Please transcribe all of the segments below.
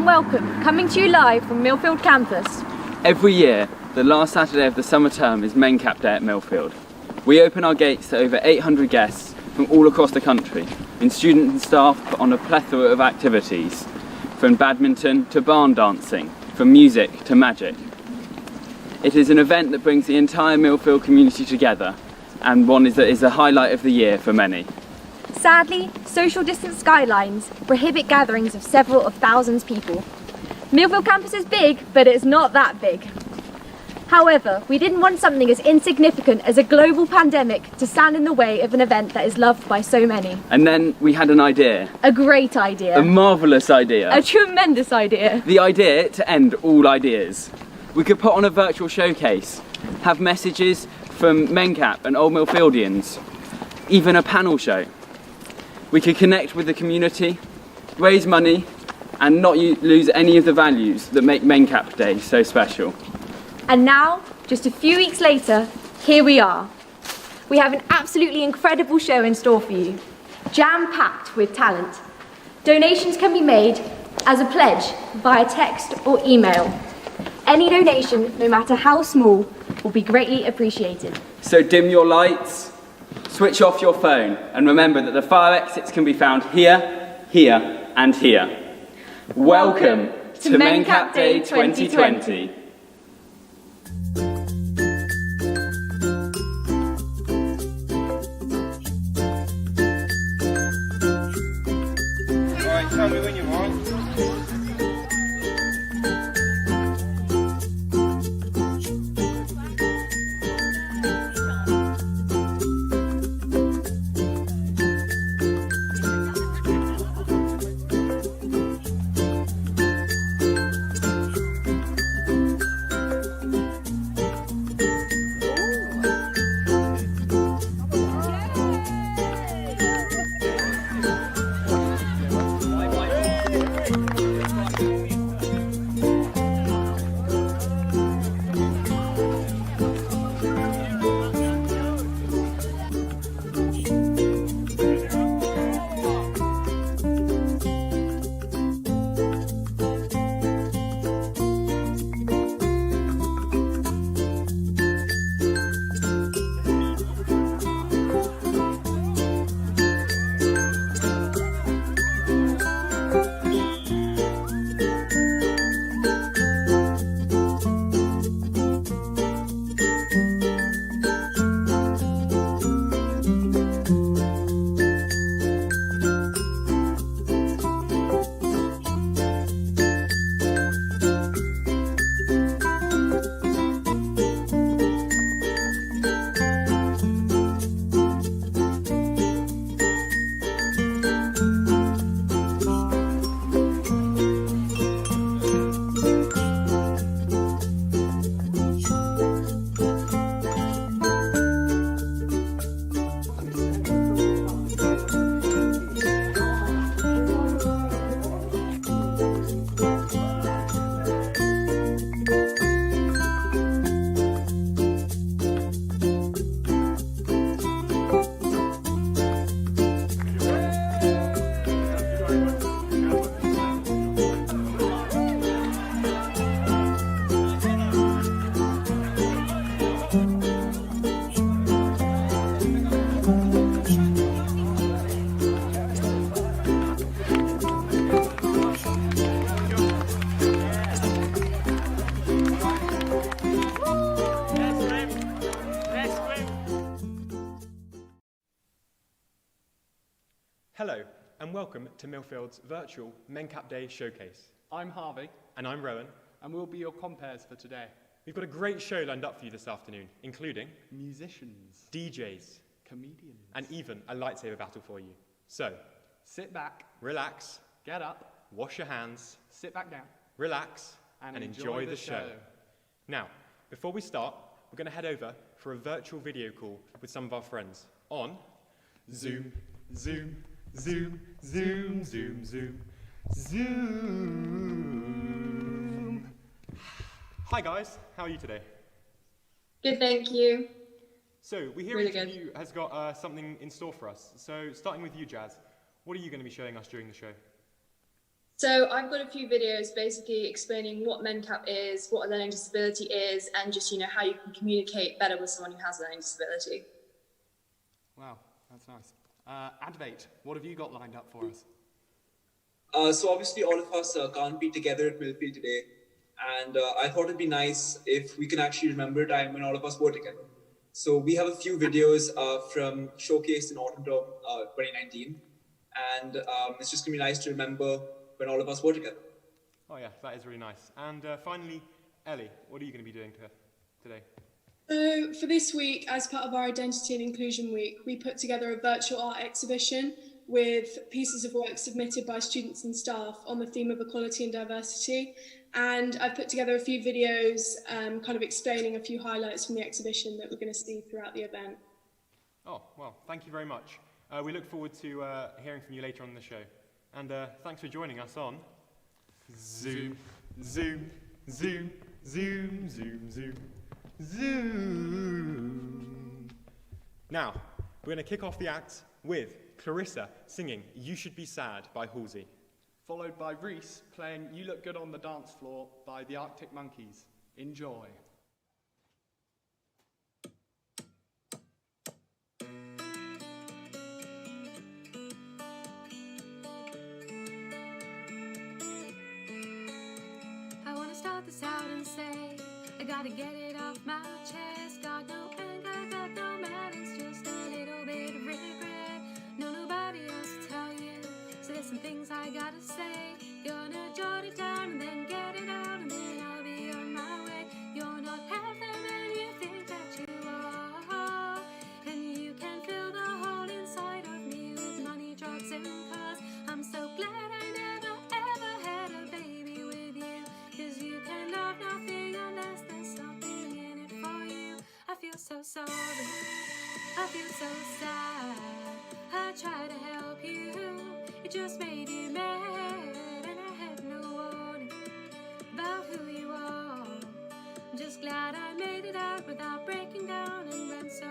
welcome, coming to you live from Millfield campus. Every year, the last Saturday of the summer term is Mencap Day at Millfield. We open our gates to over 800 guests from all across the country, and students and staff put on a plethora of activities, from badminton to barn dancing, from music to magic. It is an event that brings the entire Millfield community together, and one that is the highlight of the year for many. Sadly, social distance guidelines prohibit gatherings of several of thousands of people. Millfield campus is big, but it's not that big. However, we didn't want something as insignificant as a global pandemic to stand in the way of an event that is loved by so many. And then we had an idea. A great idea. A marvellous idea. A tremendous idea. The idea to end all ideas. We could put on a virtual showcase, have messages from Mencap and Old Millfieldians, even a panel show. We could connect with the community, raise money, and not lose any of the values that make Mencap Day so special. And now, just a few weeks later, here we are. We have an absolutely incredible show in store for you, jam-packed with talent. Donations can be made as a pledge via text or email. Any donation, no matter how small, will be greatly appreciated. So dim your lights, switch off your phone, and remember that the fire exits can be found here, here, and here. Welcome to Mencap Day 2020. Alright, tell me when you want. Hello and welcome to Millfield's virtual Mencap Day showcase. I'm Harvey. And I'm Rowan. And we'll be your compares for today. We've got a great show lined up for you this afternoon, including musicians, DJs, comedians, and even a lightsaber battle for you. So, sit back, relax, get up, wash your hands, sit back down, relax, and enjoy the show. Now, before we start, we're going to head over for a virtual video call with some of our friends on Zoom, Zoom, Zoom, Zoom, Zoom, Zoom, Zoom. Hi guys, how are you today? Good, thank you. So, we hear Really each of good. you has got something in store for us. So, starting with you, Jazz, what are you going to be showing us during the show? So I've got a few videos basically explaining what Mencap is, what a learning disability is, and just, how you can communicate better with someone who has a learning disability. Wow, that's nice. Advait, what have you got lined up for us? So obviously all of us can't be together at Millfield today, and I thought it'd be nice if we can actually remember a time when all of us were together. So we have a few videos from showcased in autumn term 2019, and it's just gonna be nice to remember when all of us were together. Oh yeah, that is really nice. And finally, Ellie, what are you going to be doing today? So for this week, as part of our Identity and Inclusion Week, we put together a virtual art exhibition with pieces of work submitted by students and staff on the theme of equality and diversity. And I've put together a few videos kind of explaining a few highlights from the exhibition that we're going to see throughout the event. Oh, well, thank you very much. We look forward to hearing from you later on in the show. And thanks for joining us on Zoom, Zoom, Zoom, Zoom, Zoom, Zoom, Zoom. Now, we're going to kick off the act with Clarissa singing You Should Be Sad by Halsey. Followed by Reese playing You Look Good on the Dance Floor by the Arctic Monkeys. Enjoy. I wanna start this out and say I gotta get it off my chest. Got no anger, got no malice, just a little bit of regret. No, nobody else to tell you, so there's some things I gotta say. Gonna jot it down and then get it out, and then I'll be on my way. You're not half the man you think that you are, and you can fill the hole inside of me with money, drugs and cars. I'm so glad I never ever had a baby with you, 'cause you can love nothing unless there's something in it for you. I feel so sorry, I feel so sad. I try to help you, it just made you mad, and I had no warning about who you are. I'm just glad I made it out without breaking down and went so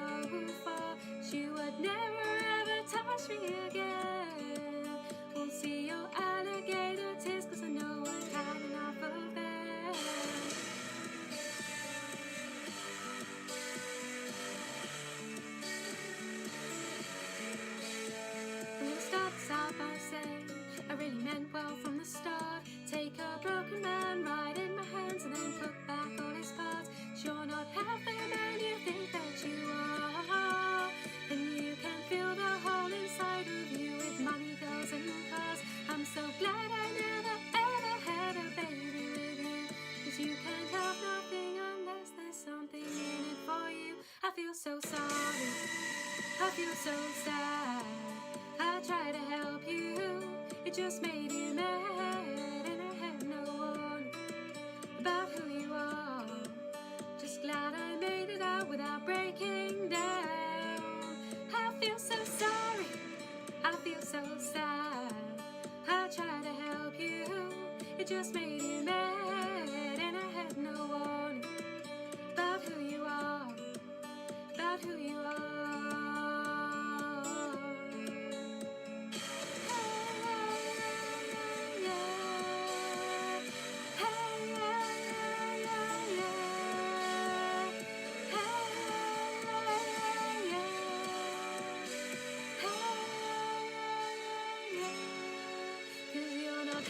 far. You would never ever touch me again. Won't see your alligator tears, 'cause I know I've had enough of that. I'm gonna start this out by saying I really meant well from the start. Take a broken man right in my hands and then put back all his parts. You're not half the man you think that you are, and you can fill the hole inside of you with money, girls and cars. I'm so glad I never ever had a baby with you, 'cause you can't have nothing unless there's something in it for you. I feel so sorry, I feel so sad. I try to help you, it just made you mad, and I had no warning about who you are. Just glad I made it out without breaking down. I feel so sorry, I feel so sad. I try to help you, it just made you mad, and I had no warning about who you are, about who you are.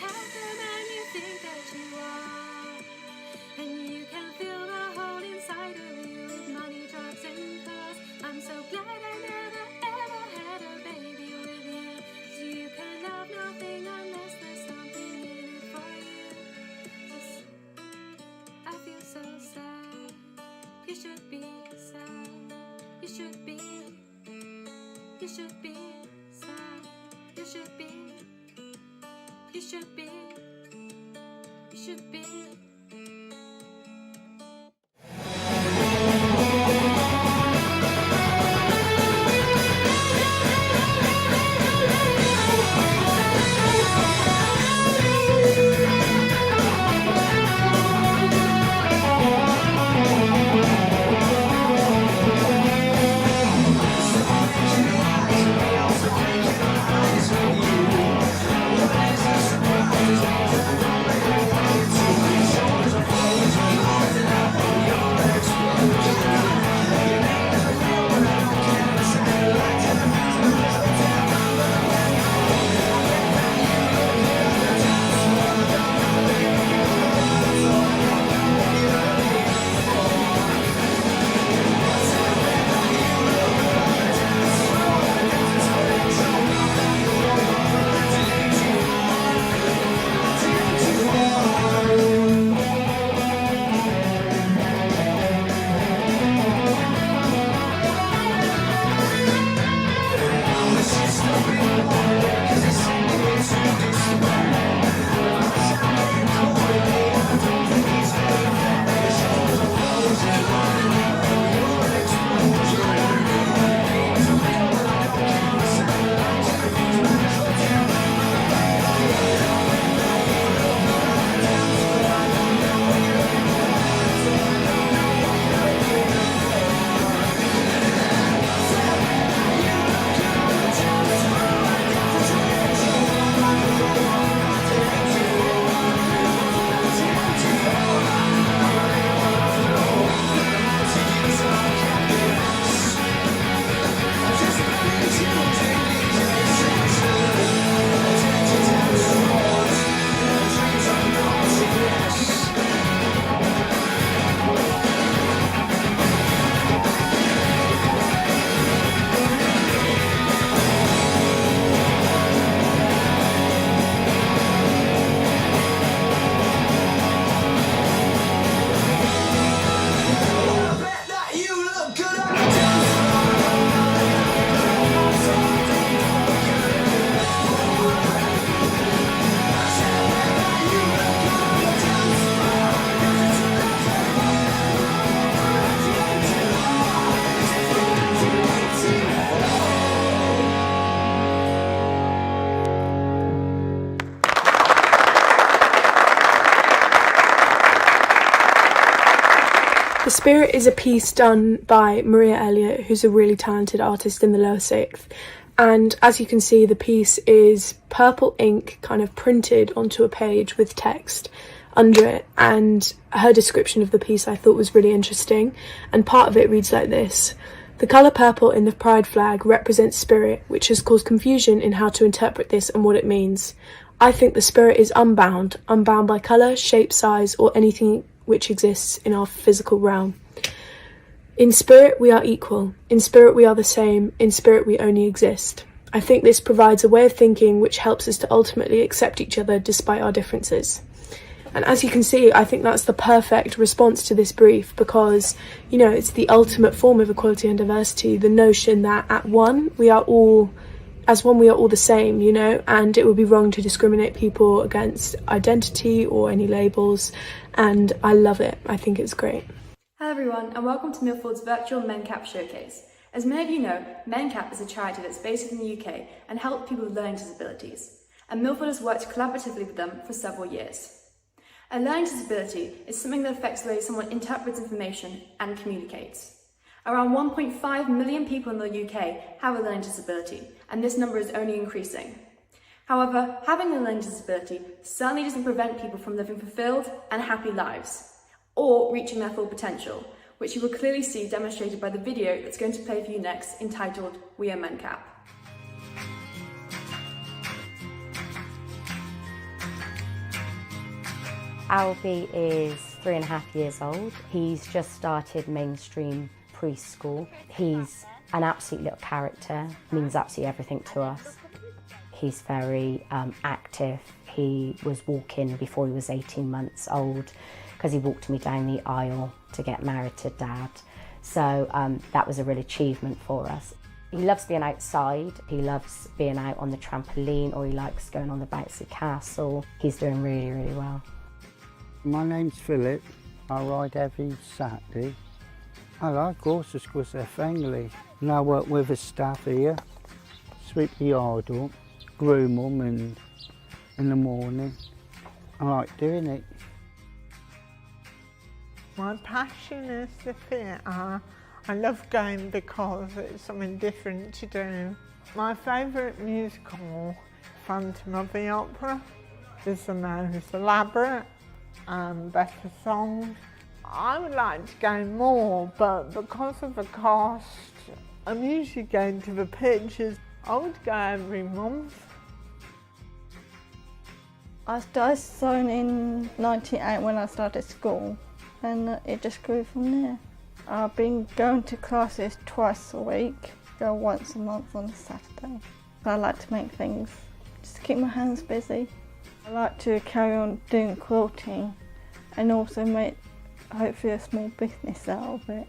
Half the man you think that you are, and you can fill the hole inside of you with money, drugs and cars. I'm so glad I never ever had a baby with you, 'cause you can love nothing unless there's something in it for you. Just, I feel so sad. You should be sad. You should be. You should be sad. You should be. You should be, you should be. Surprise. The Spirit is a piece done by Maria Elliott, who's a really talented artist in the lower sixth. And as you can see, the piece is purple ink kind of printed onto a page with text under it. And her description of the piece I thought was really interesting. And part of it reads like this: "The colour purple in the pride flag represents spirit, which has caused confusion in how to interpret this and what it means. I think the spirit is unbound by colour, shape, size, or anything which exists in our physical realm. In spirit, we are equal. In spirit, we are the same. In spirit, we only exist. I think this provides a way of thinking which helps us to ultimately accept each other despite our differences." And as you can see, I think that's the perfect response to this brief because, you know, it's the ultimate form of equality and diversity, the notion that as one, we are all the same, you know, and it would be wrong to discriminate people against identity or any labels. And I love it. I think it's great. Hello everyone and welcome to Millfield's virtual Mencap showcase. As many of you know, Mencap is a charity that's based in the UK and helps people with learning disabilities, and Millfield has worked collaboratively with them for several years. A learning disability is something that affects the way someone interprets information and communicates. Around 1.5 million people in the UK have a learning disability, and this number is only increasing. However, having a learning disability certainly doesn't prevent people from living fulfilled and happy lives, or reaching their full potential, which you will clearly see demonstrated by the video that's going to play for you next, entitled "We Are Mencap." Albie is 3.5 years old. He's just started mainstream preschool. He's an absolute little character, means absolutely everything to us. He's very active. He was walking before he was 18 months old because he walked me down the aisle to get married to Dad. So that was a real achievement for us. He loves being outside. He loves being out on the trampoline, or he likes going on the bouncy castle. He's doing really, really well. My name's Philip. I ride every Saturday. I like horses because they're friendly. And I work with the staff here, sweep the yard up, groom them in the morning. I like doing it. My passion is the theatre. I love going because it's something different to do. My favourite musical, Phantom of the Opera, is the most elaborate and better songs. I would like to go more, but because of the cost, I'm usually going to the pictures. I would go every month. I started sewing in '98 when I started school, and it just grew from there. I've been going to classes twice a week, go once a month on a Saturday. I like to make things, just to keep my hands busy. I like to carry on doing quilting and also make hopefully a small business out of it.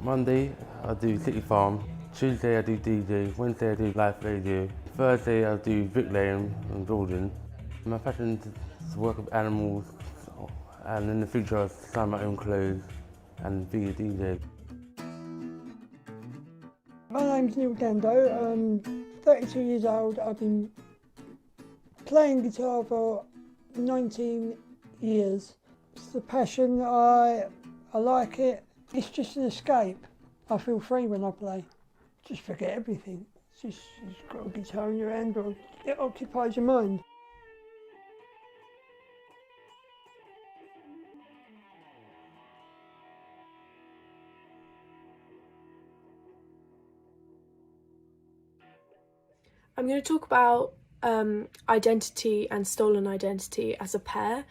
Monday I do City Farm, Tuesday I do DJ, Wednesday I do live radio, Thursday I do bricklaying and building. My passion is to work with animals, and in the future I'll design my own clothes and be a DJ. My name's Neil Gando. I'm 32 years old. I've been playing guitar for 19 years. It's the passion. I like it. It's just an escape. I feel free when I play. Just forget everything. You've got a guitar in your hand, or it occupies your mind. I'm going to talk about identity and stolen identity as a pair.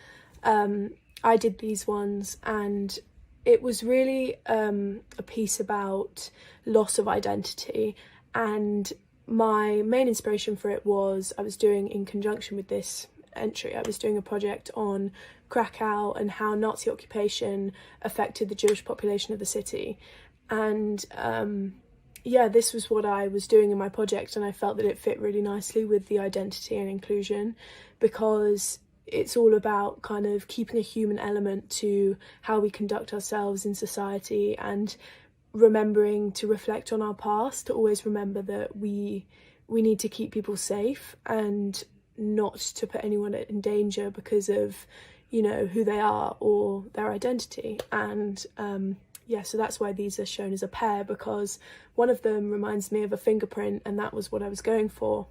I did these ones, and it was really a piece about loss of identity, and my main inspiration for it was I was doing, in conjunction with this entry, I was doing a project on Krakow and how Nazi occupation affected the Jewish population of the city. And yeah, this was what I was doing in my project, and I felt that it fit really nicely with the identity and inclusion, because it's all about kind of keeping a human element to how we conduct ourselves in society, and remembering to reflect on our past, to always remember that we need to keep people safe and not to put anyone in danger because of, you know, who they are or their identity. And yeah, so that's why these are shown as a pair, because one of them reminds me of a fingerprint, and that was what I was going for,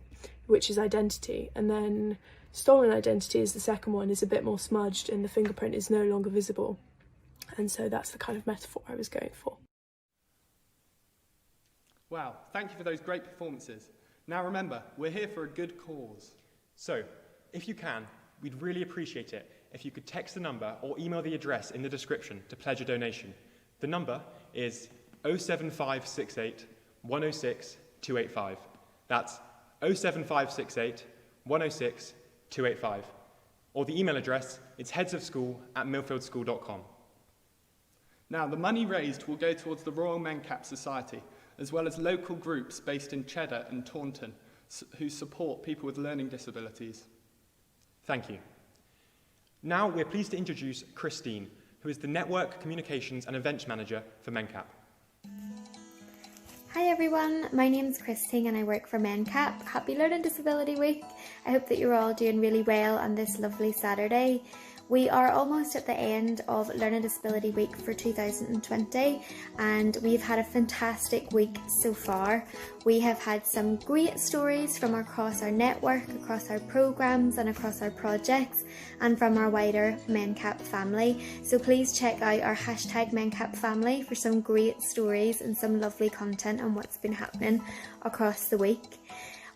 which is identity. And then stolen identity is the second one, is a bit more smudged and the fingerprint is no longer visible. And so that's the kind of metaphor I was going for. Wow, thank you for those great performances. Now remember, we're here for a good cause. So, if you can, we'd really appreciate it if you could text the number or email the address in the description to pledge a donation. The number is 07568 106 285. That's 07568 106 285. Or the email address is headsofschool@millfieldschool.com. Now, the money raised will go towards the Royal Mencap Society, as well as local groups based in Cheddar and Taunton who support people with learning disabilities. Thank you. Now we're pleased to introduce Christine, who is the Network Communications and Events Manager for Mencap. Hi everyone, my name's Christine and I work for Mencap. Happy Learning Disability Week. I hope that you're all doing really well on this lovely Saturday. We are almost at the end of Learning Disability Week for 2020 and we've had a fantastic week so far. We have had some great stories from across our network, across our programmes and across our projects and from our wider Mencap family. So please check out our hashtag Mencap family for some great stories and some lovely content on what's been happening across the week.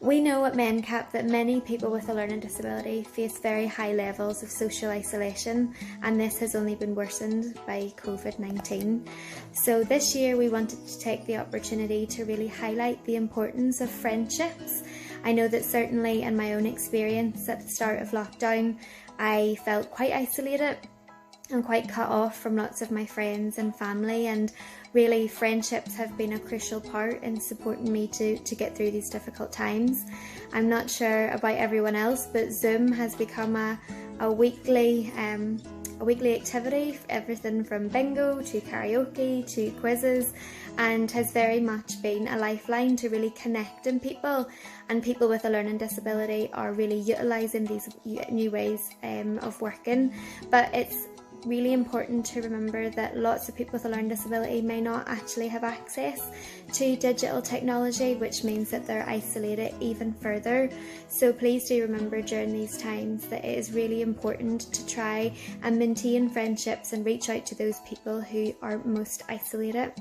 We know at Mencap that many people with a learning disability face very high levels of social isolation, and this has only been worsened by COVID-19. So this year we wanted to take the opportunity to really highlight the importance of friendships. I know that certainly in my own experience at the start of lockdown, I felt quite isolated and quite cut off from lots of my friends and family, and really friendships have been a crucial part in supporting me to get through these difficult times. I'm not sure about everyone else, but Zoom has become a weekly activity, everything from bingo to karaoke to quizzes, and has very much been a lifeline to really connecting people, and people with a learning disability are really utilising these new ways of working. But it's really important to remember that lots of people with a learning disability may not actually have access to digital technology, which means that they're isolated even further. So please do remember during these times that it is really important to try and maintain friendships and reach out to those people who are most isolated.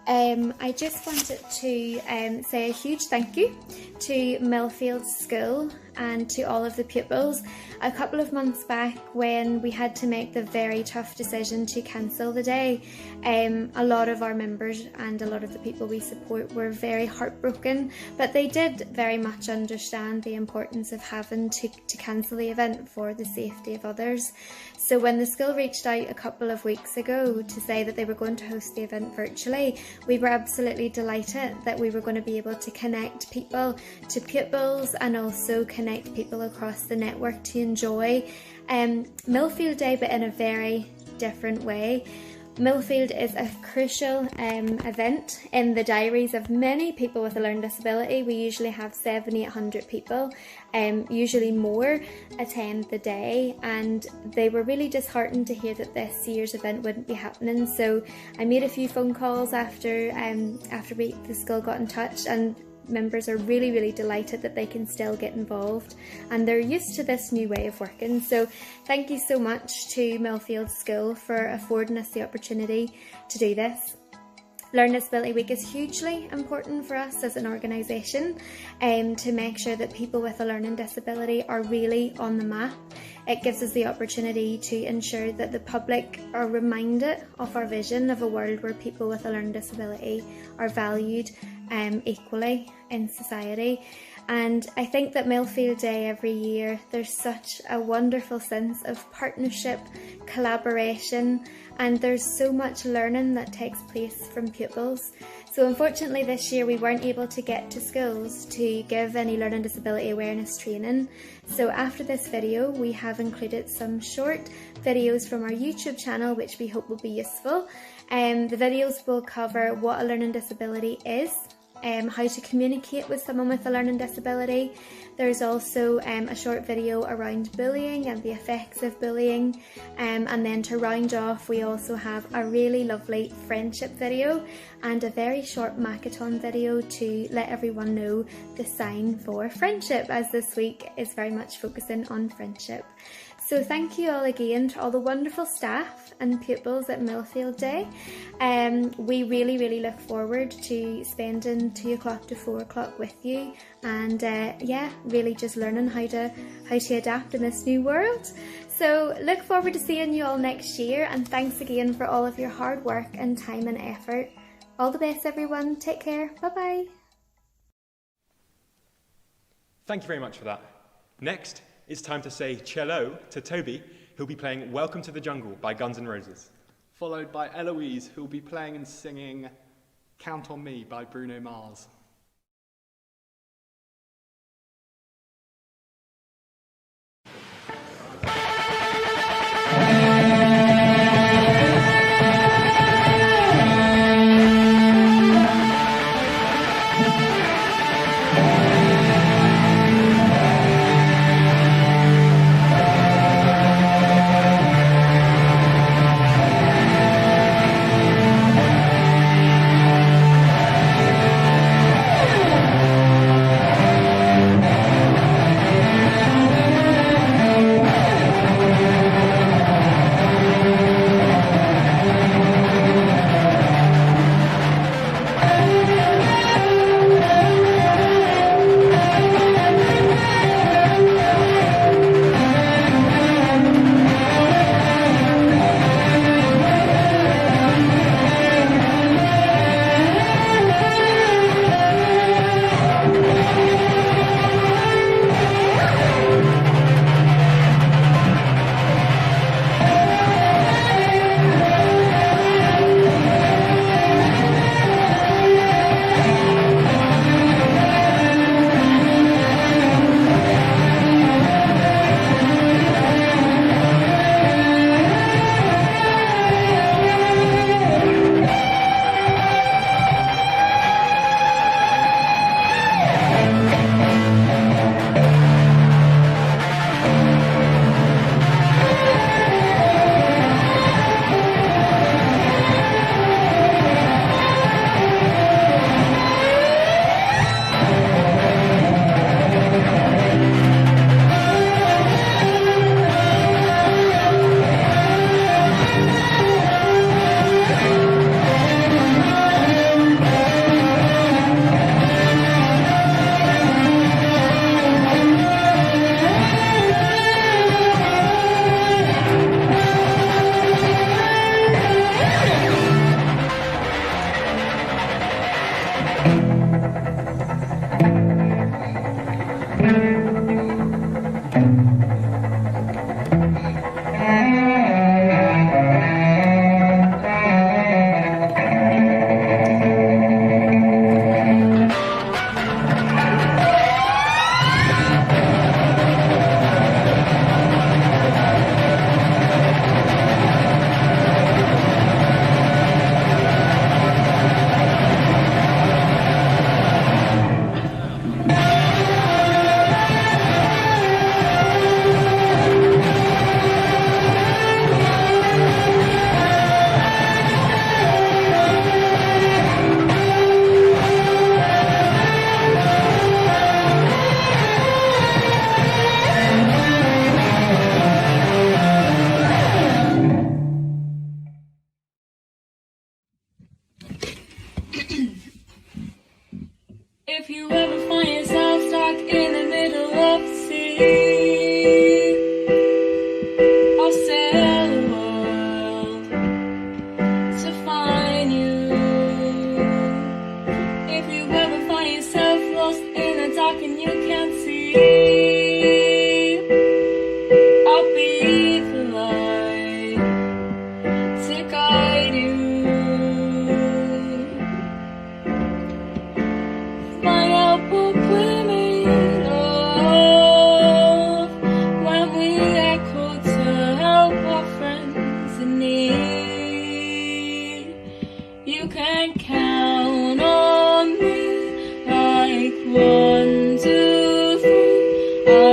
I just wanted to say a huge thank you to Millfield School and to all of the pupils. A couple of months back, when we had to make the very tough decision to cancel the day, a lot of our members and a lot of the people we support were very heartbroken, but they did very much understand the importance of having to cancel the event for the safety of others. So when the school reached out a couple of weeks ago to say that they were going to host the event virtually, we were absolutely delighted that we were going to be able to connect people to pupils and also connect people across the network to enjoy Millfield Day, but in a very different way. Millfield is a crucial event in the diaries of many people with a learning disability. We usually have 700-800 people, usually more, attend the day, and they were really disheartened to hear that this year's event wouldn't be happening. So I made a few phone calls after the school got in touch, and members are really delighted that they can still get involved and they're used to this new way of working. So thank you so much to Millfield School for affording us the opportunity to do this. Learning Disability Week is hugely important for us as an organisation to make sure that people with a learning disability are really on the map. It gives us the opportunity to ensure that the public are reminded of our vision of a world where people with a learning disability are valued equally in society. And I think that Millfield Day every year, there's such a wonderful sense of partnership, collaboration, and there's so much learning that takes place from pupils. So unfortunately this year we weren't able to get to schools to give any learning disability awareness training. So after this video we have included some short videos from our YouTube channel which we hope will be useful. The videos will cover what a learning disability is, how to communicate with someone with a learning disability. There's also a short video around bullying and the effects of bullying, and then to round off we also have a really lovely friendship video and a very short Macathon video to let everyone know the sign for friendship, as this week is very much focusing on friendship. So thank you all again to all the wonderful staff and pupils at Millfield Day. We really look forward to spending 2 o'clock to 4 o'clock with you, and yeah, really just learning how to adapt in this new world. So look forward to seeing you all next year, and thanks again for all of your hard work and time and effort. All the best everyone, take care, bye bye. Thank you very much for that. Next, it's time to say cello to Toby, who'll be playing Welcome to the Jungle by Guns N' Roses. Followed by Eloise, who'll be playing and singing Count on Me by Bruno Mars.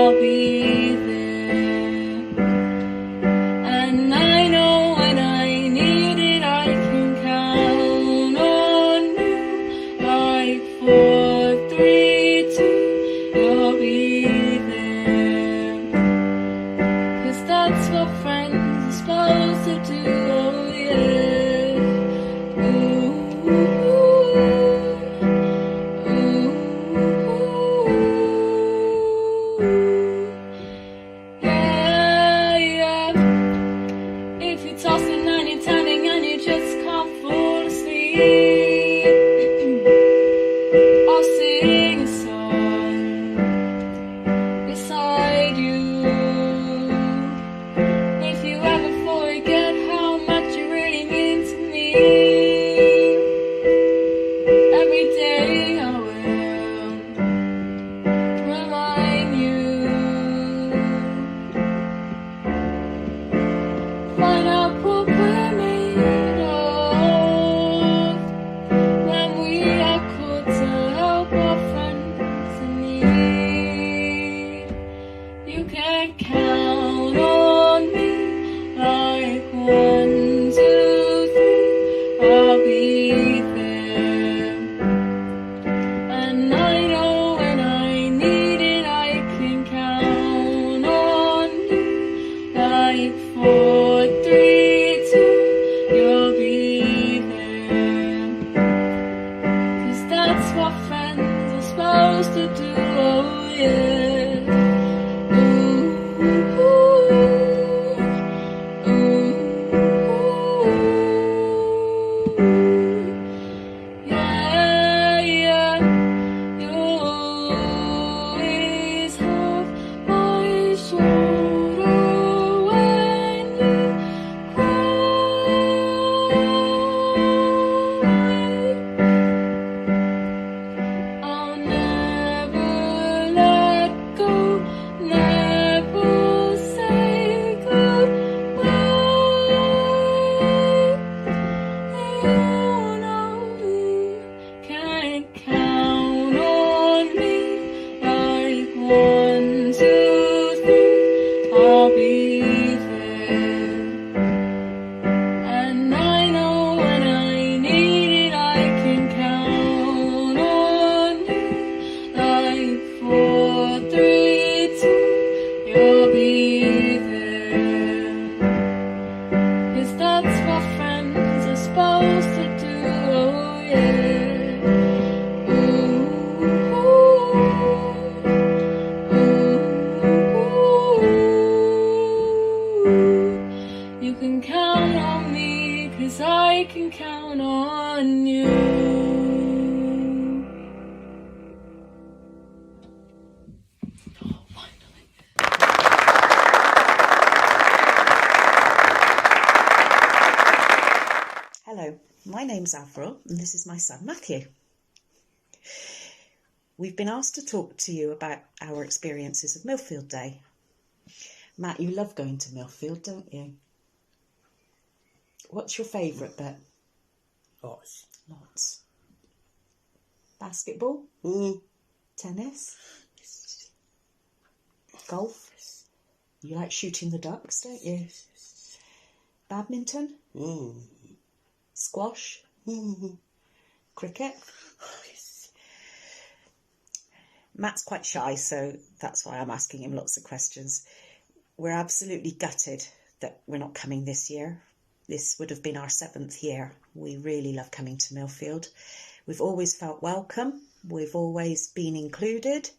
I'll be there. And I know when I need it, I can count on you. Like 4, 3, 2, you'll be there. 'Cause that's what friends are supposed to do, oh yeah. Ooh, yeah, yeah. If you're tossing and you're turning and you just can't fall asleep, I'll sing a song beside you. If you ever forget how much you really mean to me, every day I will remind you. Find out what we're made of when we are called to help our friends in need. You can count on me like 1, 2, 3, I'll be there. And I know when I need it, I can count on you. Like 4, 3, 2, you'll be there. 'Cause that's what friends are supposed to do, oh yeah. Yeah, yeah. You always have my shoulder when you cry. I'll never let go, never say goodbye. You know you can count on me like 1, 2, 3, I'll be there. And I know when I need it, I can count on you. Like 4, 3, 2, you'll be there. 'Cause that's what friends are supposed to do, oh yeah. You can count on me, 'cause I can count on you. Hello, my name's Avril and this is my son Matthew. We've been asked to talk to you about our experiences of Millfield Day. Matt, you love going to Millfield, don't you? What's your favourite bit? Lots. Lots. Basketball? Tennis? Golf? You like shooting the ducks, don't you? Badminton? Squash? Cricket? Matt's quite shy, so that's why I'm asking him lots of questions. We're absolutely gutted that we're not coming this year. This would have been our 7th year. We really love coming to Millfield. We've always felt welcome. We've always been included.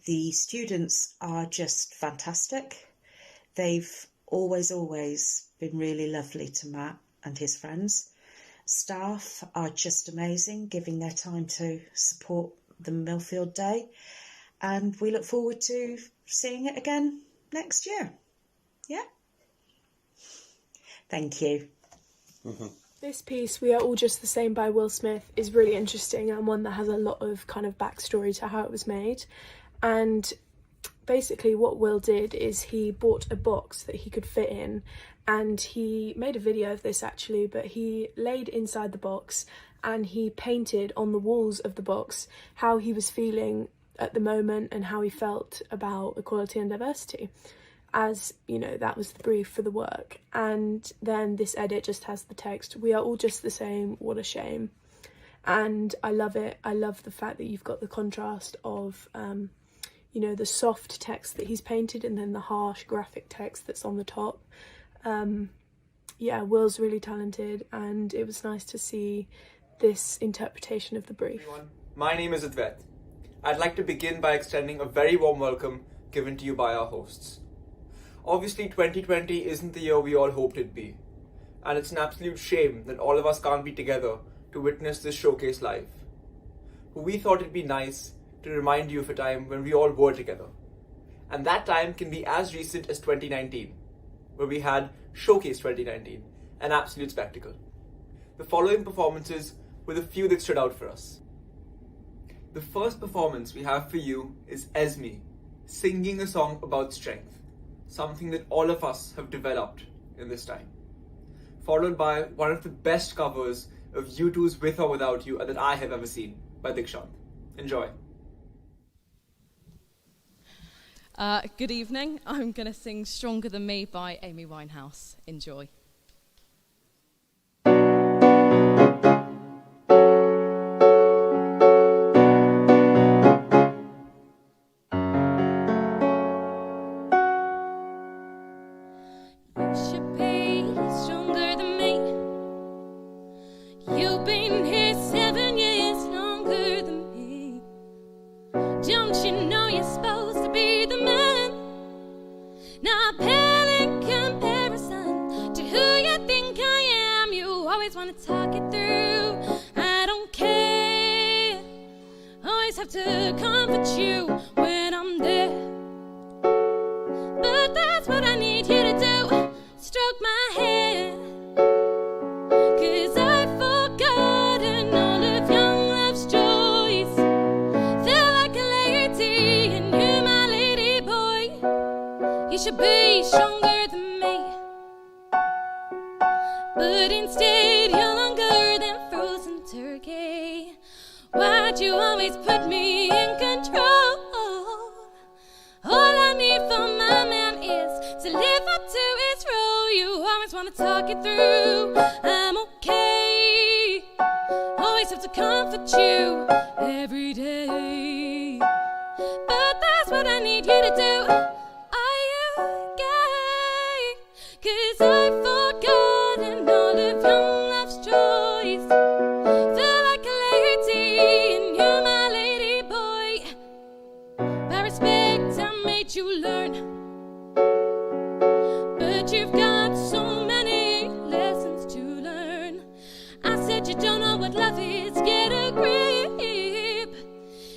The students are just fantastic. They've always been really lovely to Matt and his friends. Staff are just amazing, giving their time to support the Millfield Day. And we look forward to seeing it again next year. Yeah? Thank you. This piece, We Are All Just the Same by Will Smith, is really interesting and one that has a lot of kind of backstory to how it was made. And basically what Will did is he bought a box that he could fit in, and he made a video of this actually, but he laid inside the box and he painted on the walls of the box how he was feeling at the moment and how he felt about equality and diversity. As you know, that was the brief for the work. And then this edit just has the text, "We are all just the same, what a shame." And I love it. I love the fact that you've got the contrast of the soft text that he's painted and then the harsh graphic text that's on the top. Will's really talented, and it was nice to see this interpretation of the brief. My name is Advet. I'd like to begin by extending a very warm welcome given to you by our hosts. Obviously, 2020 isn't the year we all hoped it'd be, and it's an absolute shame that all of us can't be together to witness this showcase live. But we thought it'd be nice to remind you of a time when we all were together. And that time can be as recent as 2019, where we had Showcase 2019, an absolute spectacle. The following performances were the few that stood out for us. The first performance we have for you is Esme, singing a song about strength, something that all of us have developed in this time. Followed by one of the best covers of U2's With or Without You that I have ever seen, by Dikshant. Enjoy. Good evening. I'm going to sing Stronger Than Me by Amy Winehouse. Enjoy. You should be stronger than me. You've been here 7 years longer than me. Don't you know you're supposed to be the man? Not pale in comparison to who you think I am. You always want to talk it through. I don't care. Always have to comfort you when I'm there. But that's what I need you to do. Stroke my hair. 'Cause I've forgotten all of young love's joys. Feel like a lady and you're my lady boy. You should be stronger than me. But instead you're longer than frozen turkey. Why'd you always put me in control? All I need from my man is to live up to his role. You always want to talk it through. I'm okay. Always have to comfort you every day. But that's what I need you to do. Are you gay? 'Cause I've forgotten all of young love's joys. Feel like a lady and you're my lady boy. By respect I made you learn, but you've got so many lessons to learn. I said you don't know what love is, get a grip.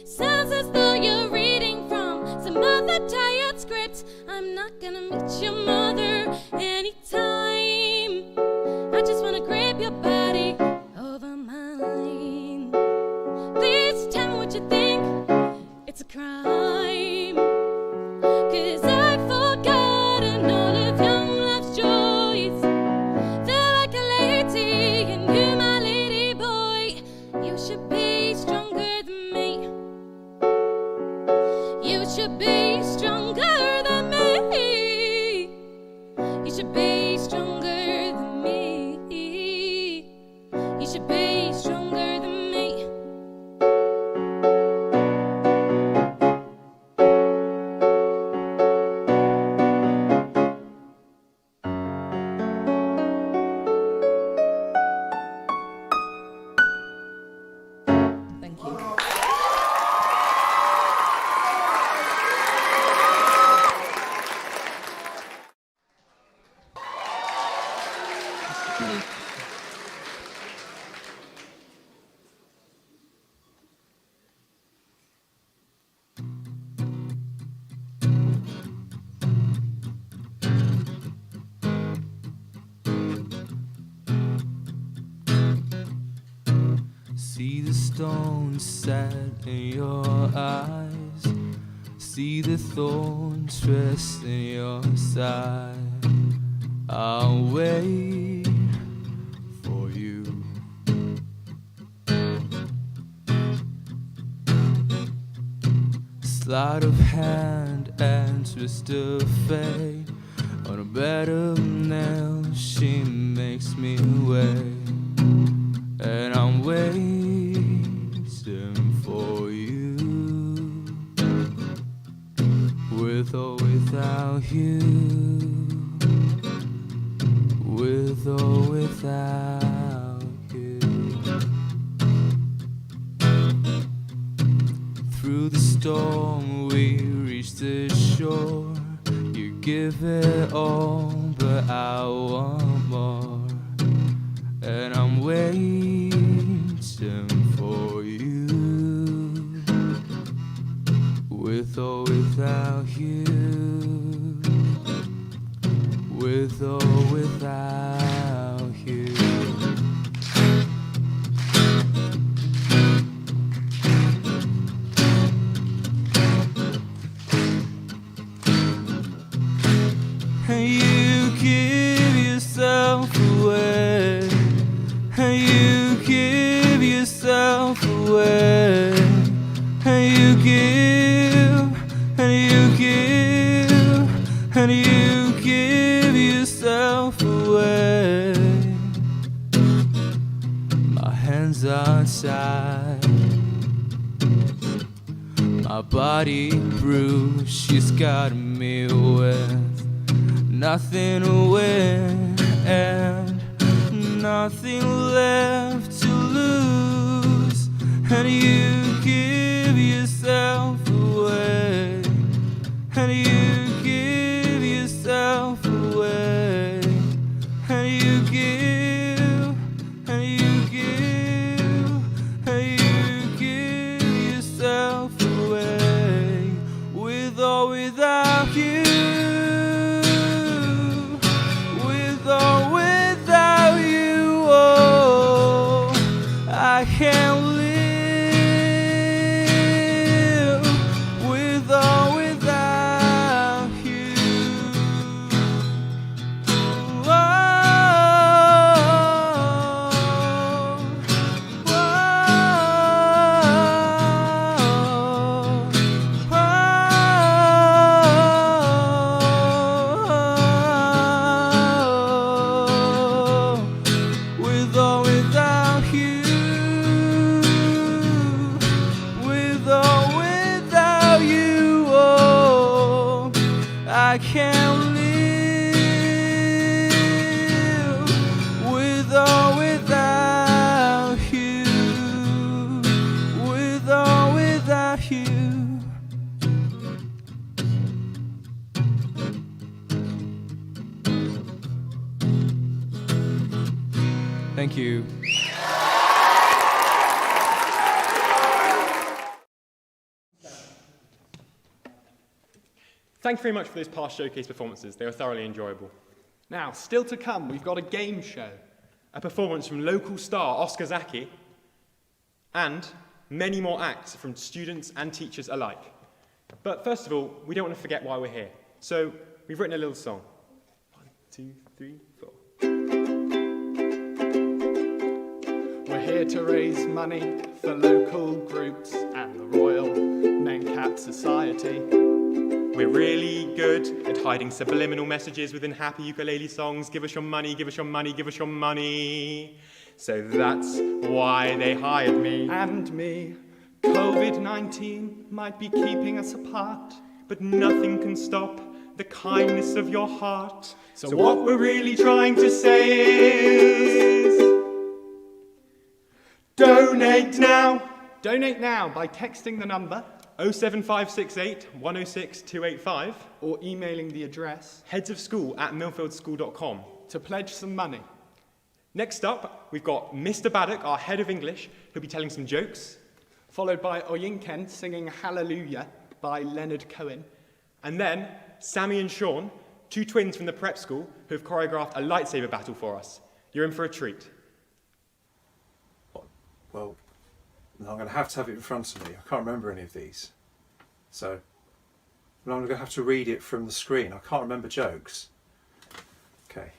Sounds as though you're reading from some other tired script. I'm not gonna meet your mother anytime. I just wanna grab your body over mine. Please tell me what you think. It's a crime. 'Cause I've forgotten all of young love's joys. Feel like a lady and you're my lady boy. You should be stronger than me. You should be stronger than me. You should be stronger than me. You should be stronger than me. Thank you. See the stones set in your eyes. See the thorns twist in your side. I'll wait for you. sleight of hand and twist of fate. On a bed of nails, she makes me wait, and I'm waiting for you, with or without you, with or without you. Through the storm we reach the shore. You give it all, but I want more, and I'm waiting for you, with or without you, with or without you. And you give yourself away, and you give yourself away, and you give, and you give, and you give yourself away. My hands are tied, my body bruised. She's got me with nothing to win and nothing left to lose, and you give yourself away, and you give yourself away, and you give, and you give, and you give yourself away, with or without you. I can't live with or without you. Oh, oh, oh, with or without you. I can't live with or without you, with or without you. Thank you. Thank you very much for those past showcase performances. They were thoroughly enjoyable. Now, still to come, we've got a game show, a performance from local star Oscar Zaki, and many more acts from students and teachers alike. But first of all, we don't want to forget why we're here. So we've written a little song. 1, 2, 3, 4. We're here to raise money for local groups and the Royal Mencap Society. We're really good at hiding subliminal messages within happy ukulele songs. Give us your money, give us your money, give us your money. So that's why they hired me. And me. COVID-19 might be keeping us apart, but nothing can stop the kindness of your heart. So what we're really trying to say is, donate now. Donate now by texting the number 07568 106 285 or emailing the address headsofschool@millfieldschool.com to pledge some money. Next up, we've got Mr. Baddock, our head of English, who'll be telling some jokes, followed by Oyinken singing Hallelujah by Leonard Cohen, and then Sammy and Sean, two twins from the prep school who have choreographed a lightsaber battle for us. You're in for a treat. Well, I'm going to have it in front of me. I can't remember any of these. So, I'm going to have to read it from the screen. I can't remember jokes. Okay.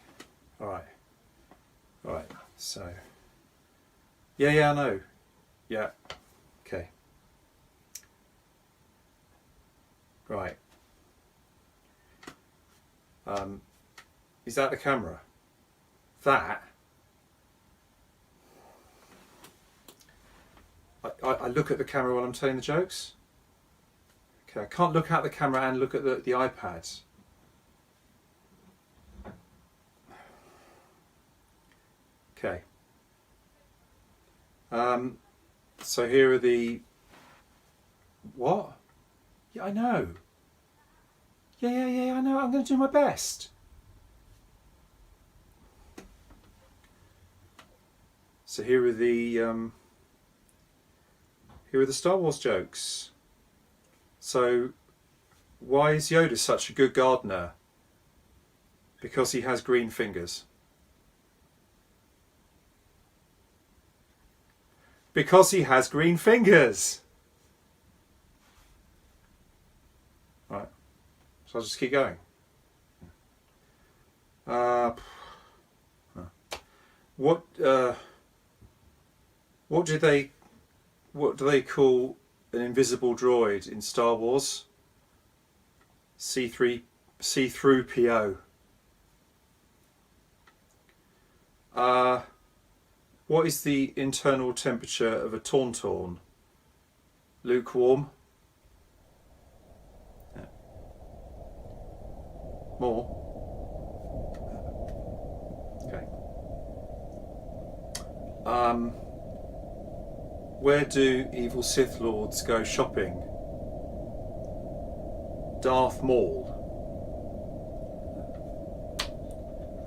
Alright. Alright. So. Yeah, I know. Yeah. Okay. Right. Is that the camera? That? I look at the camera while I'm telling the jokes? Okay, I can't look at the camera and look at the iPads. Okay. So here are the... What? Yeah, I know. Yeah, I know. I'm going to do my best. So here are the Star Wars jokes. So, why is Yoda such a good gardener? Because he has green fingers. Because he has green fingers. Right. So I'll just keep going. What do they call an invisible droid in Star Wars? C-3PO. What is the internal temperature of a tauntaun? Lukewarm. Yeah. More. Okay. Where do evil Sith Lords go shopping? Darth Maul.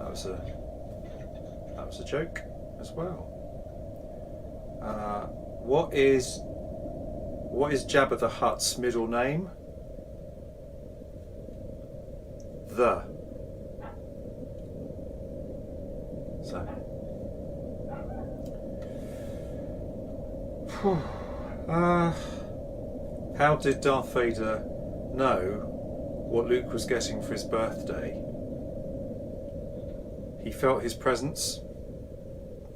That was a joke as well. What is Jabba the Hutt's middle name? The. So. How did Darth Vader know what Luke was getting for his birthday? He felt his presence.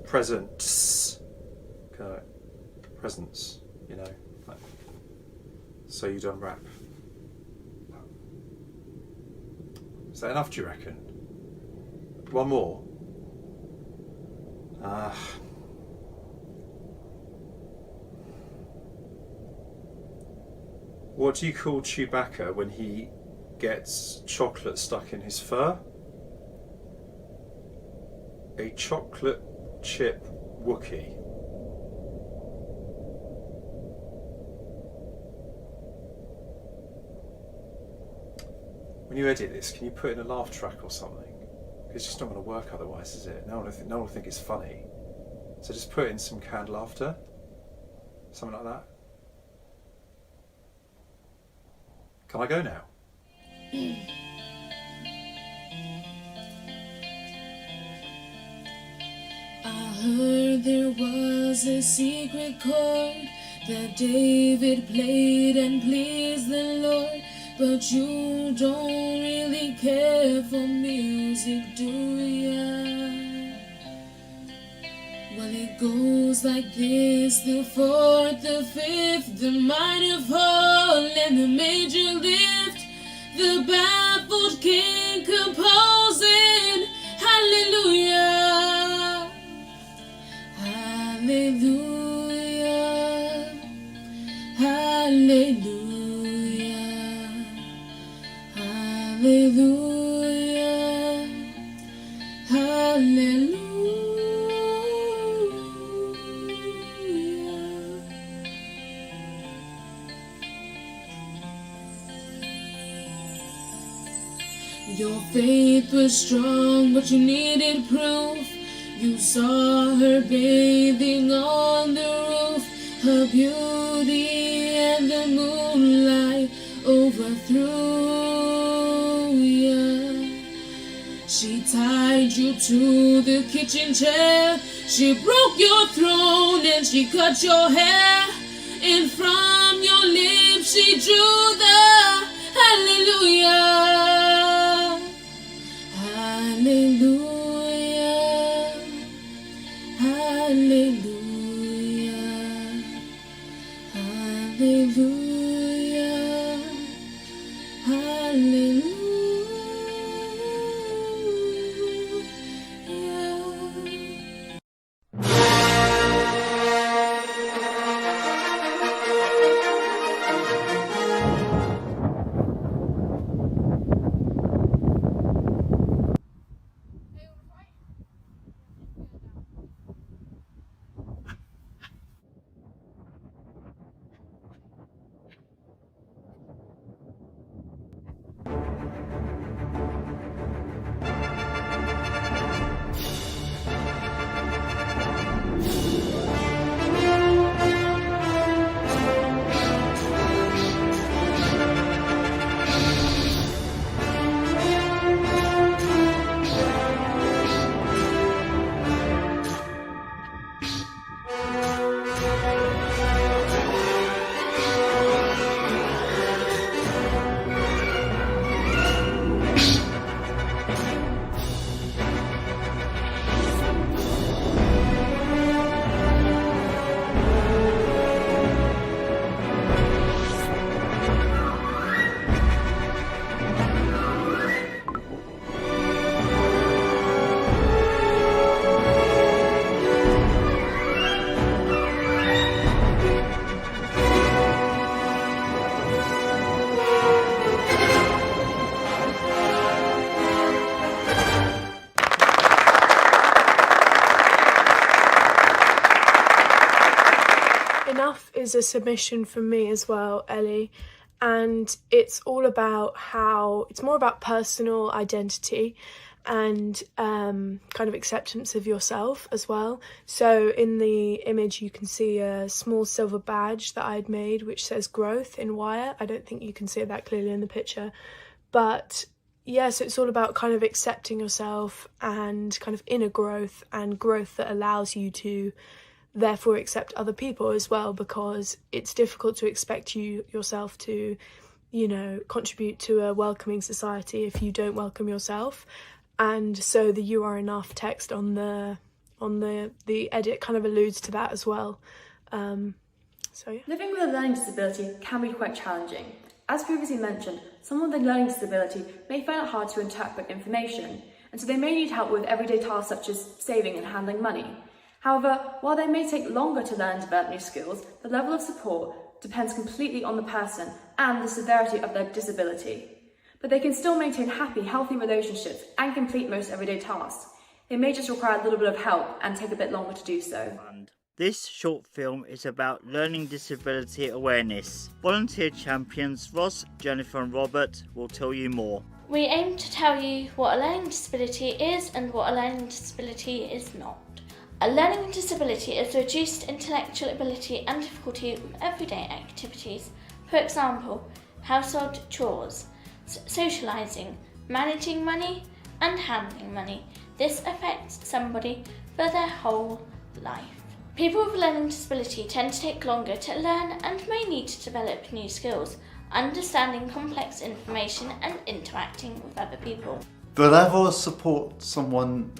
Presents. Okay. Presents, you know. Like, so you don't rap. Is that enough, do you reckon? One more? What do you call Chewbacca when he gets chocolate stuck in his fur? A chocolate chip Wookie. When you edit this, can you put in a laugh track or something? It's just not going to work otherwise, is it? No one will think it's funny. So just put in some canned laughter. Something like that. Can I go now? I heard there was a secret chord that David played and pleased the Lord, but you don't really care for music, do ya? Well, it goes like this: the fourth, the fifth, the minor fall, and the major lift. The baffled king composing, hallelujah, hallelujah, hallelujah, hallelujah, hallelujah. Your faith was strong, but you needed proof. You saw her bathing on the roof. Her beauty and the moonlight overthrew ya. She tied you to the kitchen chair. She broke your throne and she cut your hair. And from your lips she drew the hallelujah. Hallelujah, hallelujah, hallelujah, is a submission from me as well, Ellie, and it's all about it's more about personal identity and kind of acceptance of yourself as well. So in the image you can see a small silver badge that I'd made which says growth in wire. I don't think you can see it that clearly in the picture, but yeah, so it's all about kind of accepting yourself and kind of inner growth and growth that allows you to therefore accept other people as well, because it's difficult to expect yourself to, you know, contribute to a welcoming society if you don't welcome yourself. And so the "You Are Enough" text on the edit kind of alludes to that as well. So yeah. Living with a learning disability can be quite challenging. As previously mentioned, someone with a learning disability may find it hard to interpret information, and so they may need help with everyday tasks such as saving and handling money. However, while they may take longer to learn and develop new skills, the level of support depends completely on the person and the severity of their disability. But they can still maintain happy, healthy relationships and complete most everyday tasks. They may just require a little bit of help and take a bit longer to do so. This short film is about learning disability awareness. Volunteer champions Ross, Jennifer and Robert will tell you more. We aim to tell you what a learning disability is and what a learning disability is not. A learning disability is reduced intellectual ability and difficulty with everyday activities, for example, household chores, socialising, managing money and handling money. This affects somebody for their whole life. People with a learning disability tend to take longer to learn and may need to develop new skills, understanding complex information and interacting with other people. The level of support someone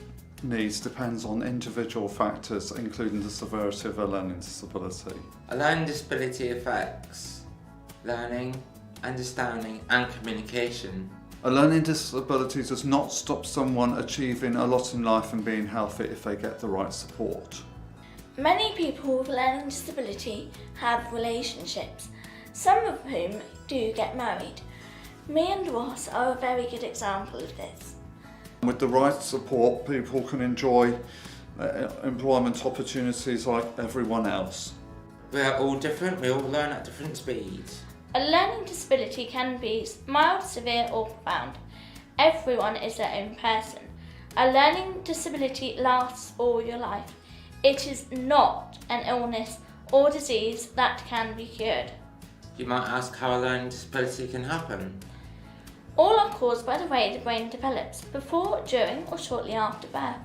needs depends on individual factors, including the severity of a learning disability. A learning disability affects learning, understanding and communication. A learning disability does not stop someone achieving a lot in life and being healthy if they get the right support. Many people with a learning disability have relationships, some of whom do get married. Me and Ross are a very good example of this. With the right support, people can enjoy employment opportunities like everyone else. We are all different, we all learn at different speeds. A learning disability can be mild, severe or profound. Everyone is their own person. A learning disability lasts all your life. It is not an illness or disease that can be cured. You might ask how a learning disability can happen. All are caused by the way the brain develops before, during or shortly after birth.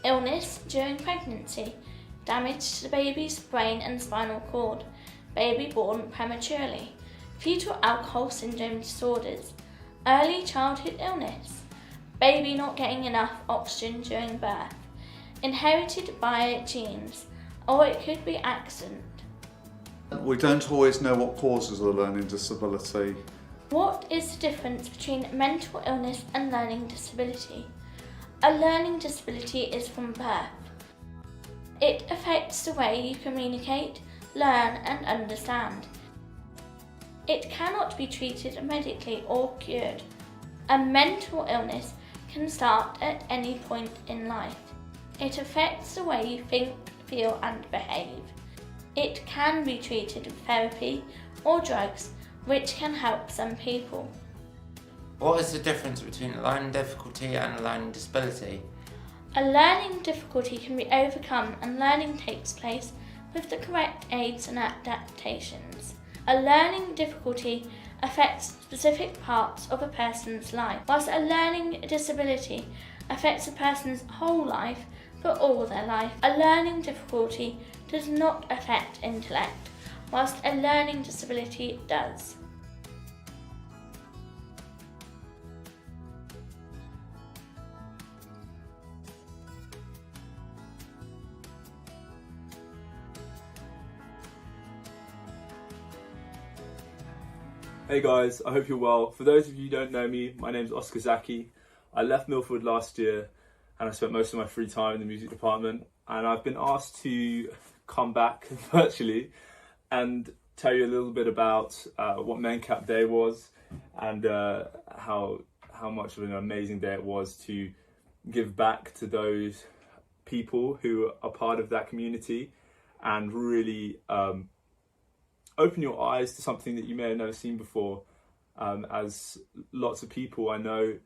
Illness during pregnancy, damage to the baby's brain and spinal cord, baby born prematurely, fetal alcohol syndrome disorders, early childhood illness, baby not getting enough oxygen during birth, inherited by genes, or it could be accident. We don't always know what causes a learning disability. What is the difference between mental illness and learning disability? A learning disability is from birth. It affects the way you communicate, learn and understand. It cannot be treated medically or cured. A mental illness can start at any point in life. It affects the way you think, feel and behave. It can be treated with therapy or drugs, which can help some people. What is the difference between a learning difficulty and a learning disability? A learning difficulty can be overcome and learning takes place with the correct aids and adaptations. A learning difficulty affects specific parts of a person's life, whilst a learning disability affects a person's whole life for all their life. A learning difficulty does not affect intellect, whilst a learning disability does. Hey guys, I hope you're well. For those of you who don't know me, my name's Oscar Zaki. I left Millfield last year and I spent most of my free time in the music department, and I've been asked to come back virtually and tell you a little bit about what Mencap Day was and how much of an amazing day it was to give back to those people who are part of that community and really open your eyes to something that you may have never seen before, as lots of people I know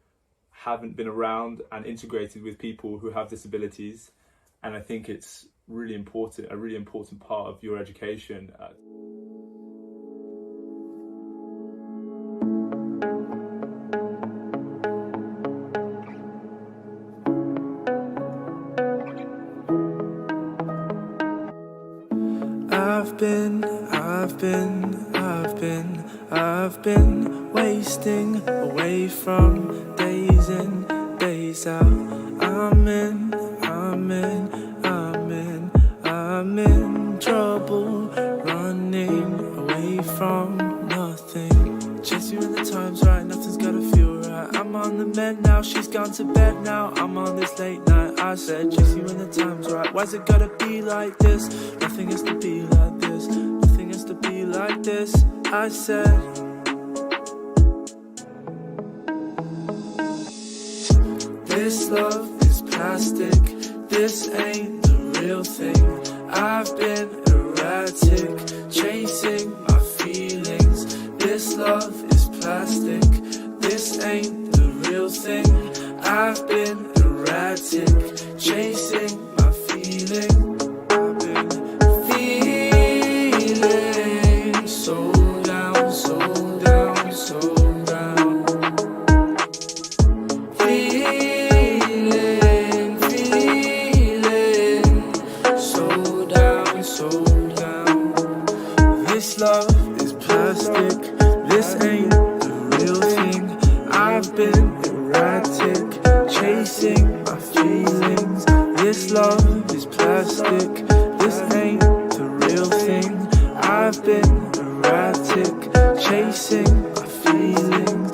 haven't been around and integrated with people who have disabilities, and I think it's really important, a really important part of your education. I've been wasting away from days in, days out. I'm in trouble, running away from nothing. Chasing when the time's right, nothing's gotta feel right. I'm on the mend now, she's gone to bed now. I'm on this late night, I said, chasing when the time's right. Why's it gotta be like this? Nothing has to be like this. Nothing has to be like this, I said. This love is plastic, this ain't the real thing. I've been erratic, chasing my feelings. This love is plastic, this ain't the real thing. I've been erratic, chasing my feelings. I've been feeling so down, so down, so down. This love is plastic, this ain't the real thing. I've been erratic, chasing my feelings. This love is plastic, this ain't the real thing. I've been erratic, chasing my feelings.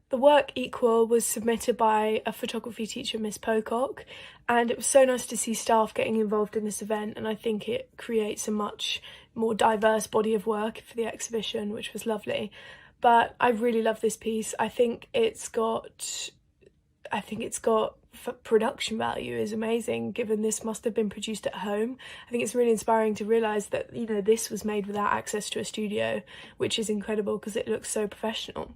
The work Equal was submitted by a photography teacher, Miss Pocock, and it was so nice to see staff getting involved in this event, and I think it creates a much more diverse body of work for the exhibition, which was lovely. But I really love this piece. I think it's got production value is amazing, given this must have been produced at home. I think it's really inspiring to realise that, you know, this was made without access to a studio, which is incredible because it looks so professional.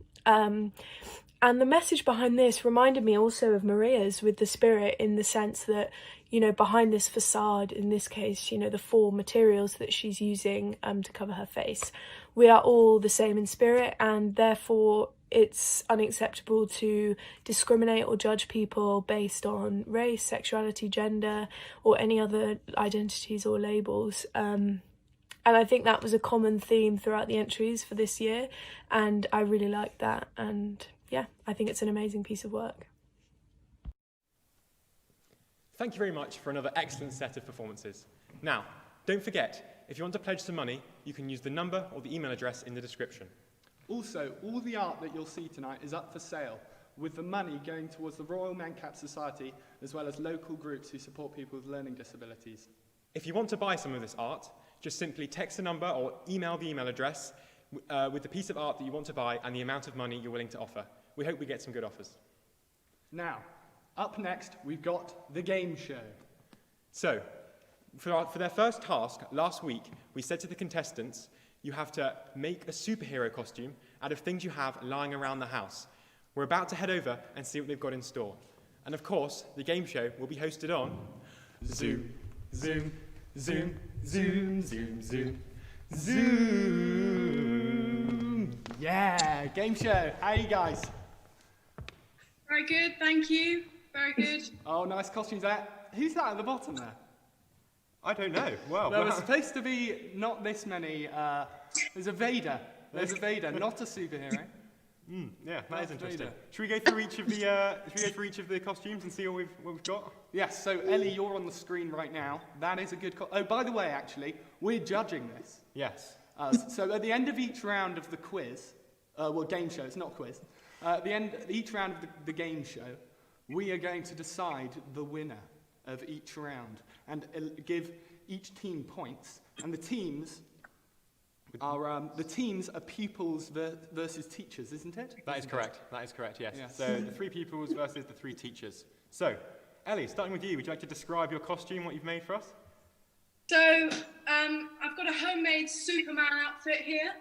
And the message behind this reminded me also of Maria's, with the spirit, in the sense that, you know, behind this facade, in this case, you know, the 4 materials that she's using to cover her face, we are all the same in spirit, and therefore it's unacceptable to discriminate or judge people based on race, sexuality, gender, or any other identities or labels. And I think that was a common theme throughout the entries for this year, and I really liked that. And yeah, I think it's an amazing piece of work. Thank you very much for another excellent set of performances. Now, don't forget, if you want to pledge some money, you can use the number or the email address in the description. Also, all the art that you'll see tonight is up for sale, with the money going towards the Royal Mencap Society, as well as local groups who support people with learning disabilities. If you want to buy some of this art, just simply text the number or email the email address with the piece of art that you want to buy and the amount of money you're willing to offer. We hope we get some good offers. Now, up next, we've got the game show. So, for their first task last week, we said to the contestants, you have to make a superhero costume out of things you have lying around the house. We're about to head over and see what they've got in store. And of course, the game show will be hosted on Zoom, Zoom, Zoom, Zoom, Zoom, Zoom, Zoom. Yeah, game show. How are you guys? Very good, thank you. Very good. Oh, nice costumes there. Who's that at the bottom there? I don't know. Well, there was supposed to be not this many. There's a Vader. There's a Vader, not a superhero. Yeah, that is interesting. Should we go through each of the costumes and see what we've got? Yes. So Ellie, you're on the screen right now. That is a good. Oh, by the way, actually, we're judging this. Yes. So at the end of each round of the quiz, game show. It's not quiz. At the end, each round of the game show, we are going to decide the winner of each round and give each team points. And the teams are pupils versus teachers, isn't it? That is correct. That is correct, yes. So the 3 pupils versus the 3 teachers. So, Ellie, starting with you, would you like to describe your costume, what you've made for us? So, I've got a homemade Superman outfit here.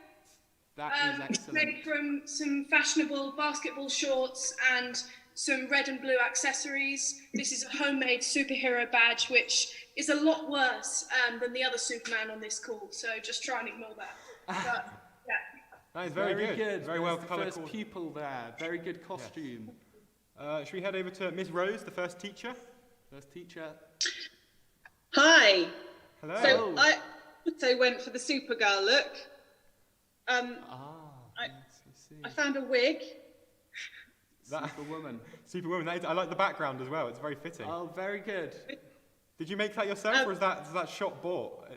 That is excellent. Made from some fashionable basketball shorts and some red and blue accessories. This is a homemade superhero badge, which is a lot worse than the other Superman on this call, so just try and ignore that. But, yeah. That is very good. Very well coloured. First pupil there. Very good costume. Should we head over to Miss Rose, the first teacher? First teacher. Hi. Hello. So I also went for the Supergirl look. I found a wig. Superwoman. Superwoman. I like the background as well. It's very fitting. Oh, very good. Did you make that yourself, or is that shop bought?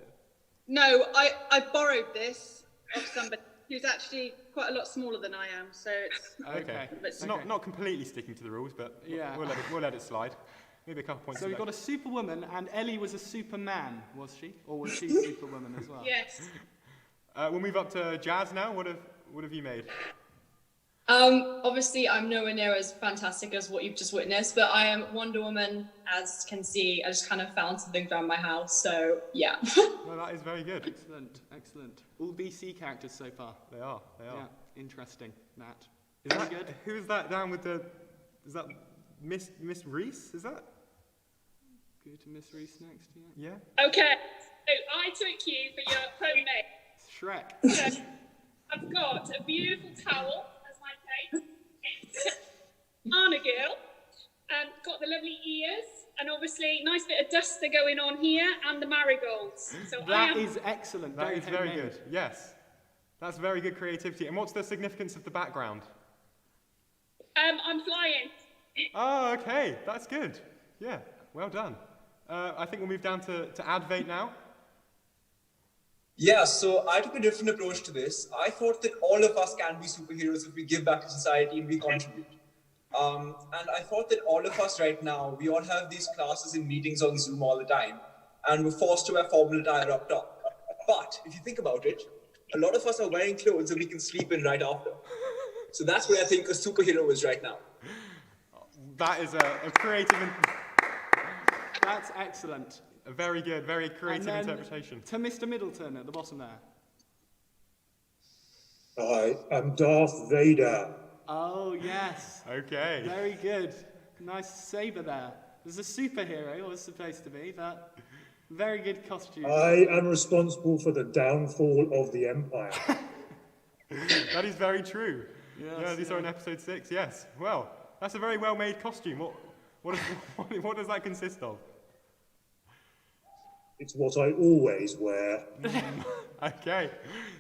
No, I borrowed this off somebody who's actually quite a lot smaller than I am, so it's Okay. It's not completely sticking to the rules, but Yeah. we'll let it slide. Maybe a couple points. So we've got a Superwoman, and Ellie was a Superman, was she? Or was she Superwoman as well? Yes. We'll move up to Jazz now. What have you made? Obviously, I'm nowhere near as fantastic as what you've just witnessed, but I am Wonder Woman, as can see. I just kind of found some things around my house, so yeah. Well, that is very good. Excellent, excellent. All BC characters so far. They are. Yeah, interesting. That. Is that good? Who is that down with the? Is that Miss Reese? Is that? Go to Miss Reese next. Yeah. Okay, so I took you for your homemade. Shrek. So I've got a beautiful towel as my cape, Anna girl, got the lovely ears, and obviously nice bit of duster going on here, and the marigolds. So That is excellent. That is very good. Yes, that's very good creativity. And what's the significance of the background? I'm flying. Oh, okay, that's good. Yeah, well done. I think we'll move down to Advait now. Yeah, so I took a different approach to this. I thought that all of us can be superheroes if we give back to society and we contribute. And I thought that all of us right now, we all have these classes and meetings on Zoom all the time, and we're forced to wear formal attire up top. But if you think about it, a lot of us are wearing clothes that we can sleep in right after. So that's where I think a superhero is right now. That is a creative... That's excellent. A very good, very creative And then interpretation. To Mr. Middleton at the bottom there. I am Darth Vader. Oh, yes. Okay. Very good. Nice saber there. There's a superhero, or was supposed to be, but very good costume. I am responsible for the downfall of the Empire. That is very true. Yes, yeah, these are in episode 6, yes. Well, that's a very well-made costume. What does that consist of? It's what I always wear. Okay.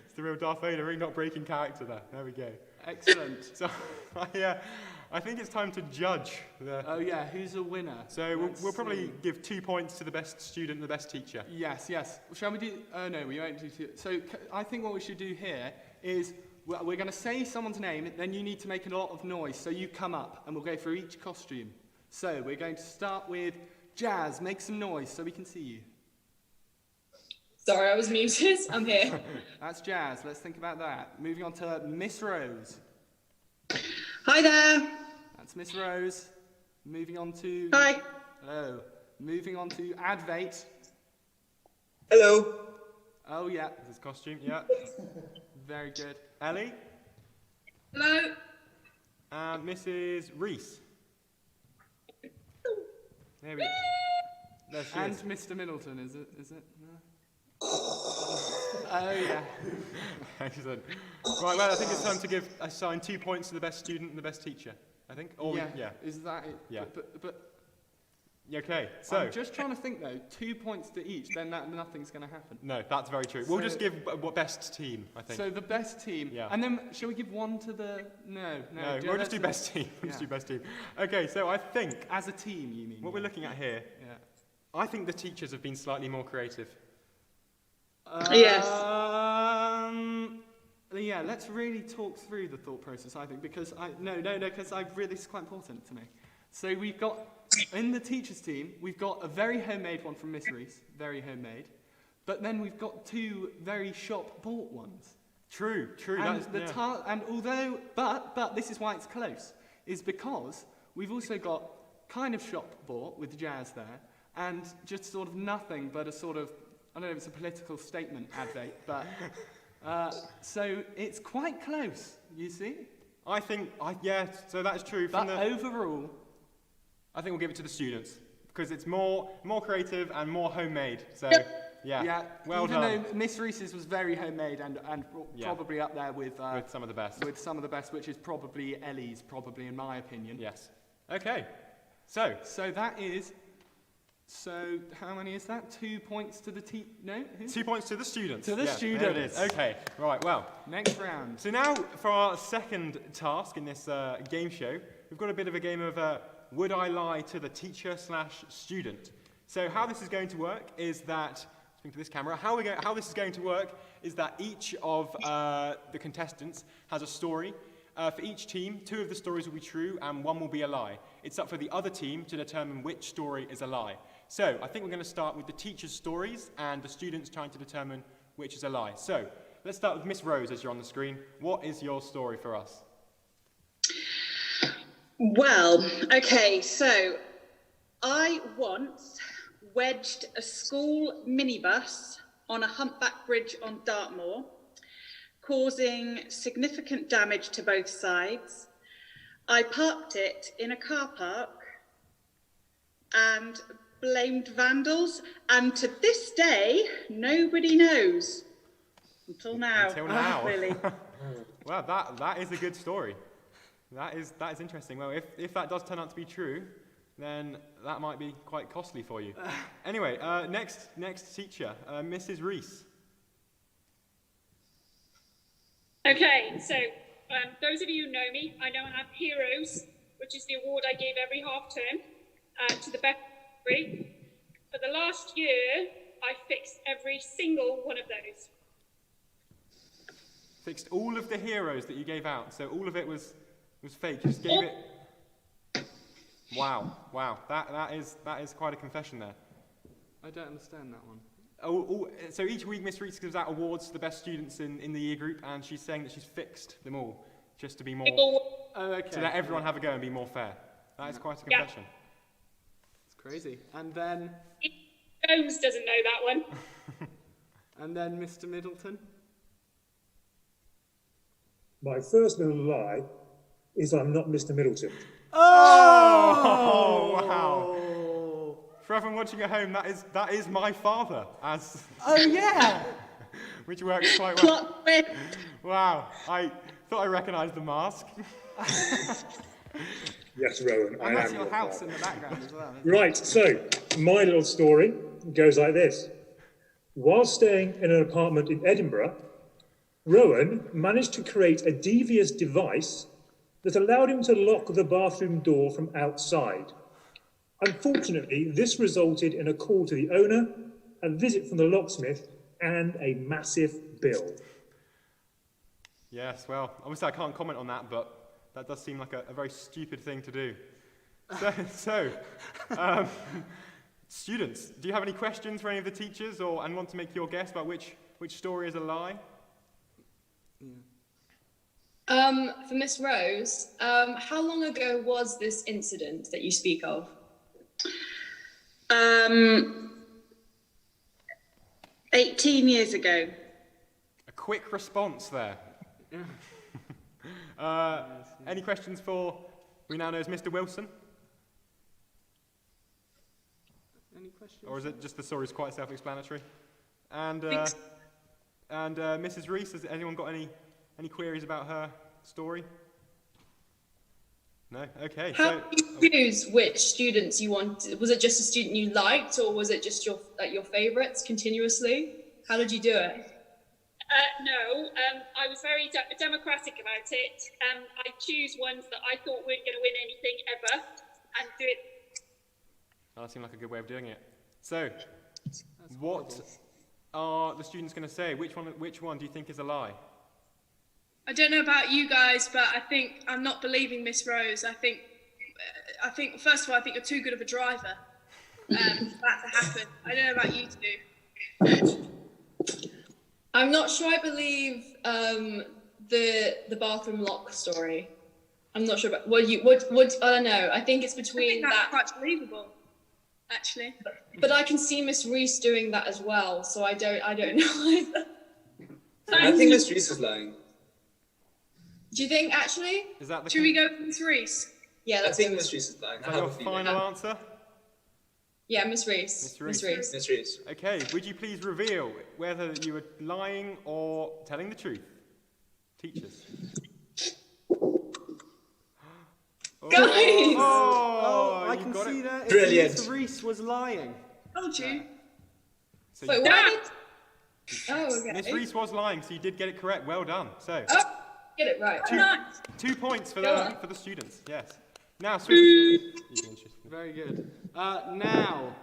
It's the real Darth Vader, really not breaking character there. There we go. Excellent. So, I think it's time to judge. Oh yeah, who's a winner? So we'll probably give 2 points to the best student and the best teacher. Yes. Shall we do... Oh no, we won't do two. So I think what we should do here is we're going to say someone's name, then you need to make a lot of noise. So you come up and we'll go through each costume. So we're going to start with Jazz. Make some noise so we can see you. Sorry, I was muted. I'm here. That's Jazz. Let's think about that. Moving on to Miss Rose. Hi there. That's Miss Rose. Moving on to... Hi. Hello. Moving on to Advait. Hello. Oh, yeah. This is costume, yeah. Very good. Ellie. Hello. And Mrs. Reese. There we go. There she And is. Mr. Middleton, is it? No? Oh, yeah. Excellent. Right, well, I think it's time to assign 2 points to the best student and the best teacher, I think. Or yeah. Is that it? Yeah. But okay, so... I'm just trying to think, though. 2 points to each, then nothing's going to happen. No, that's very true. We'll just give best team, I think. So the best team. Yeah. And then, shall we give one to the... No, we'll just do best team. We'll just do best team. Okay, so I think... As a team, you mean? What we're looking at here, I think the teachers have been slightly more creative. Yes. Yeah, let's really talk through the thought process, I think, because this is quite important to me. So we've got, in the teachers team, we've got a very homemade one from Miss Reese, very homemade. But then we've got two very shop-bought ones. True. And but this is why it's close, is because we've also got kind of shop-bought with jazz there, and just sort of nothing but a sort of, I don't know if it's a political statement advert, but so it's quite close, you see? So that is true. But overall, I think we'll give it to the students because it's more creative and more homemade. So yeah, well even done. though Miss Reese's was very homemade and probably up there with some of the best. With some of the best, which is probably Ellie's, probably in my opinion. Yes. Okay. So that is. So how many is that? 2 points to the No. Who? 2 points to the students. To the students. There it is. Okay. Right. Well. Next round. So now for our second task in this game show, we've got a bit of a game of would I lie to the teacher/student. So how this is going to work is that. Speaking to this camera, how this is going to work is that each of the contestants has a story. For each team, 2 of the stories will be true and 1 will be a lie. It's up for the other team to determine which story is a lie. So I think we're going to start with the teacher's stories and the students trying to determine which is a lie. So let's start with Miss Rose as you're on the screen. What is your story for us? Well, okay, so I once wedged a school minibus on a humpback bridge on Dartmoor, causing significant damage to both sides. I parked it in a car park and blamed vandals, and to this day, nobody knows. Until now. Really. Well, that is a good story. That is interesting. Well, if that does turn out to be true, then that might be quite costly for you. Anyway, next teacher, Mrs. Reese. Okay, so those of you who know me, I now have Heroes, which is the award I gave every half term to the best three. For the last year, I fixed every single one of those. Fixed all of the heroes that you gave out, so all of it was fake. You just gave it. Wow, that is quite a confession there. I don't understand that one. So each week Miss Reese gives out awards to the best students in the year group, and she's saying that she's fixed them all, just to be more, to let everyone have a go and be more fair. That is quite a confession. It's crazy. And then... Jones doesn't know that one. And then Mr. Middleton. My first little lie is I'm not Mr. Middleton. Oh! Wow. For everyone watching at home, that is my father. Which works quite well. Wow, I thought I recognised the mask. Yes, Rowan, I am. That's your house in the background as well. Right, so my little story goes like this. While staying in an apartment in Edinburgh, Rowan managed to create a devious device that allowed him to lock the bathroom door from outside. Unfortunately, this resulted in a call to the owner, a visit from the locksmith, and a massive bill. Yes, well, obviously I can't comment on that, but that does seem like a very stupid thing to do. So students, do you have any questions for any of the teachers and want to make your guess about which story is a lie? For Miss Rose, how long ago was this incident that you speak of? 18 years ago. A quick response there. Any questions for we now know as Mr. Wilson? Any questions? Or is it just the story is quite self-explanatory? And Mrs. Reese, has anyone got any queries about her story? No? Okay. How did you choose which students you wanted? Was it just a student you liked, or was it just your favourites continuously? How did you do it? No, I was very democratic about it. I choose ones that I thought weren't going to win anything ever and do it. That seemed like a good way of doing it. So, what are the students going to say? Which one do you think is a lie? I don't know about you guys, but I think I'm not believing Miss Rose. I think I think, first of all, I think you're too good of a driver for that to happen. I don't know about you two. I'm not sure I believe the bathroom lock story. I'm not sure about what I don't know. I think it's between that's that. quite believable, actually. But I can see Miss Reese doing that as well, so I don't know either. I think Miss Reese is lying. Do you think actually? Is that the Should we go with Miss Reese? Yeah, I think Miss Reese is lying. Is that your final answer? Yeah, Miss Reese. Miss Reese. Miss Reese. Okay, would you please reveal whether you were lying or telling the truth? Teachers. Guys! Oh, I you can got see it. that. Brilliant. Miss Reese was lying. Told you. So Wait, you- why did... Oh, okay. Miss Reese was lying, so you did get it correct. Well done. So Oh, get it right. Nice. 2 points for Go the students. Yes. Now, switch. Very good. Now,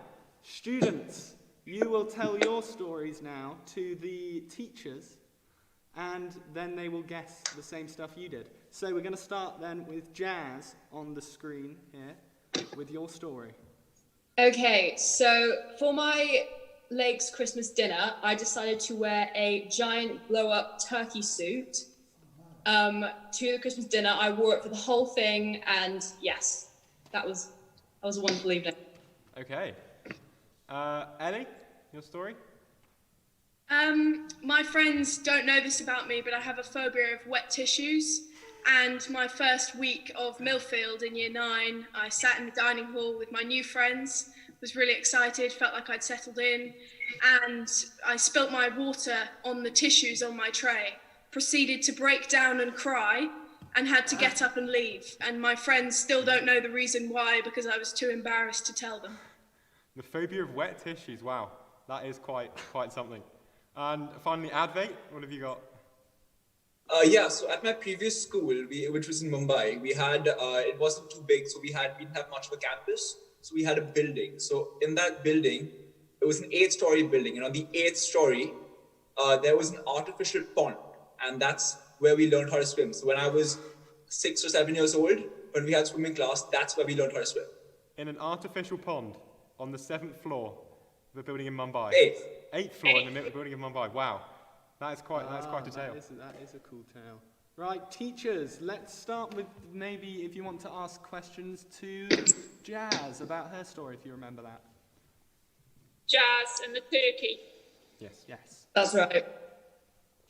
students, you will tell your stories now to the teachers, and then they will guess the same stuff you did. So we're going to start then with Jazz on the screen here with your story. Okay, so for my Lake's Christmas dinner, I decided to wear a giant blow-up turkey suit to the Christmas dinner. I wore it for the whole thing, and yes, that was a wonderful evening. Okay. Ellie, your story? My friends don't know this about me, but I have a phobia of wet tissues. And my first week of Millfield in year 9, I sat in the dining hall with my new friends, was really excited, felt like I'd settled in, and I spilt my water on the tissues on my tray, proceeded to break down and cry, and had to get up and leave. And my friends still don't know the reason why, because I was too embarrassed to tell them. The phobia of wet tissues. Wow, that is quite something. And finally, Advait, what have you got? Yeah, so at my previous school, which was in Mumbai, we had, it wasn't too big, so we didn't have much of a campus, so we had a building. So in that building, it was an 8-story building, and on the 8th story, there was an artificial pond, and that's where we learned how to swim. So when I was 6 or 7 years old, when we had swimming class, that's where we learned how to swim. In an artificial pond on the 7th floor of a building in Mumbai. 8th. 8th floor in the building in Mumbai. Wow. That is quite a tale. That is a cool tale. Right, teachers, let's start with maybe if you want to ask questions to Jazz about her story, if you remember that. Jazz and the turkey. Yes. That's right.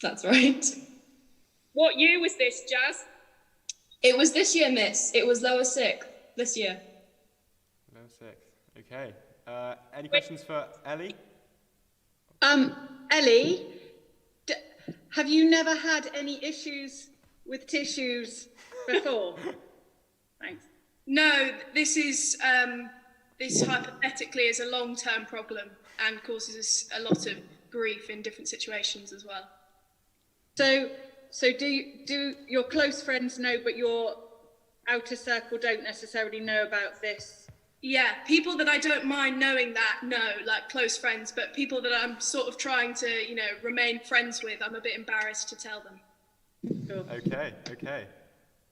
That's right. What year was this, Jazz? It was this year, miss. It was lower 6th this year. Lower 6th. Okay. Any questions for Ellie? Ellie, have you never had any issues with tissues before? Thanks. No, this is this hypothetically is a long-term problem and causes us a lot of grief in different situations as well. So do your close friends know, but your outer circle don't necessarily know about this? Yeah, people that I don't mind knowing that know, like close friends, but people that I'm sort of trying to, remain friends with, I'm a bit embarrassed to tell them. Cool. Okay.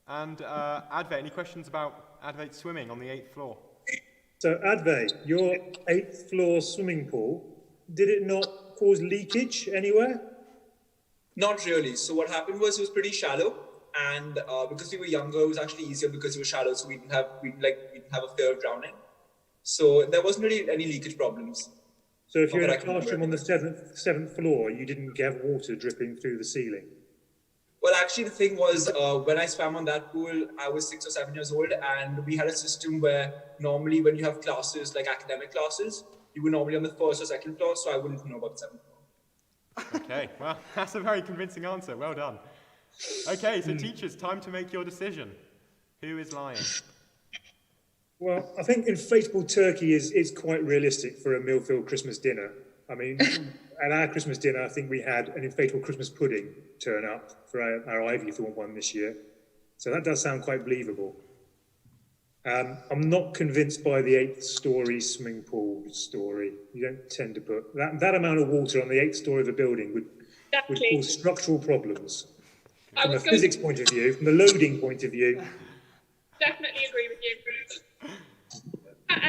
And Advait, any questions about Advait swimming on the 8th floor? So Advait, your 8th floor swimming pool, did it not cause leakage anywhere? Not really. So what happened was it was pretty shallow, and because we were younger, it was actually easier because it was shallow, so we didn't have a fear of drowning. So there wasn't really any leakage problems. So if you're in a classroom on the seventh floor, you didn't have water dripping through the ceiling? Well, actually, the thing was, when I swam on that pool, I was 6 or 7 years old, and we had a system where normally when you have classes, like academic classes, you were normally on the 1st or 2nd floor, so I wouldn't know about the 7th floor. Okay, well, that's a very convincing answer. Well done. Okay, so teachers, time to make your decision. Who is lying? Well, I think inflatable turkey is quite realistic for a Millfield Christmas dinner. I mean, at our Christmas dinner, I think we had an inflatable Christmas pudding turn up for our Ivythorn one this year. So that does sound quite believable. I'm not convinced by the 8th story swimming pool story. You don't tend to put that amount of water on the 8th story of a building would cause structural problems. From a physics point of view, from the loading point of view. Definitely agree with you.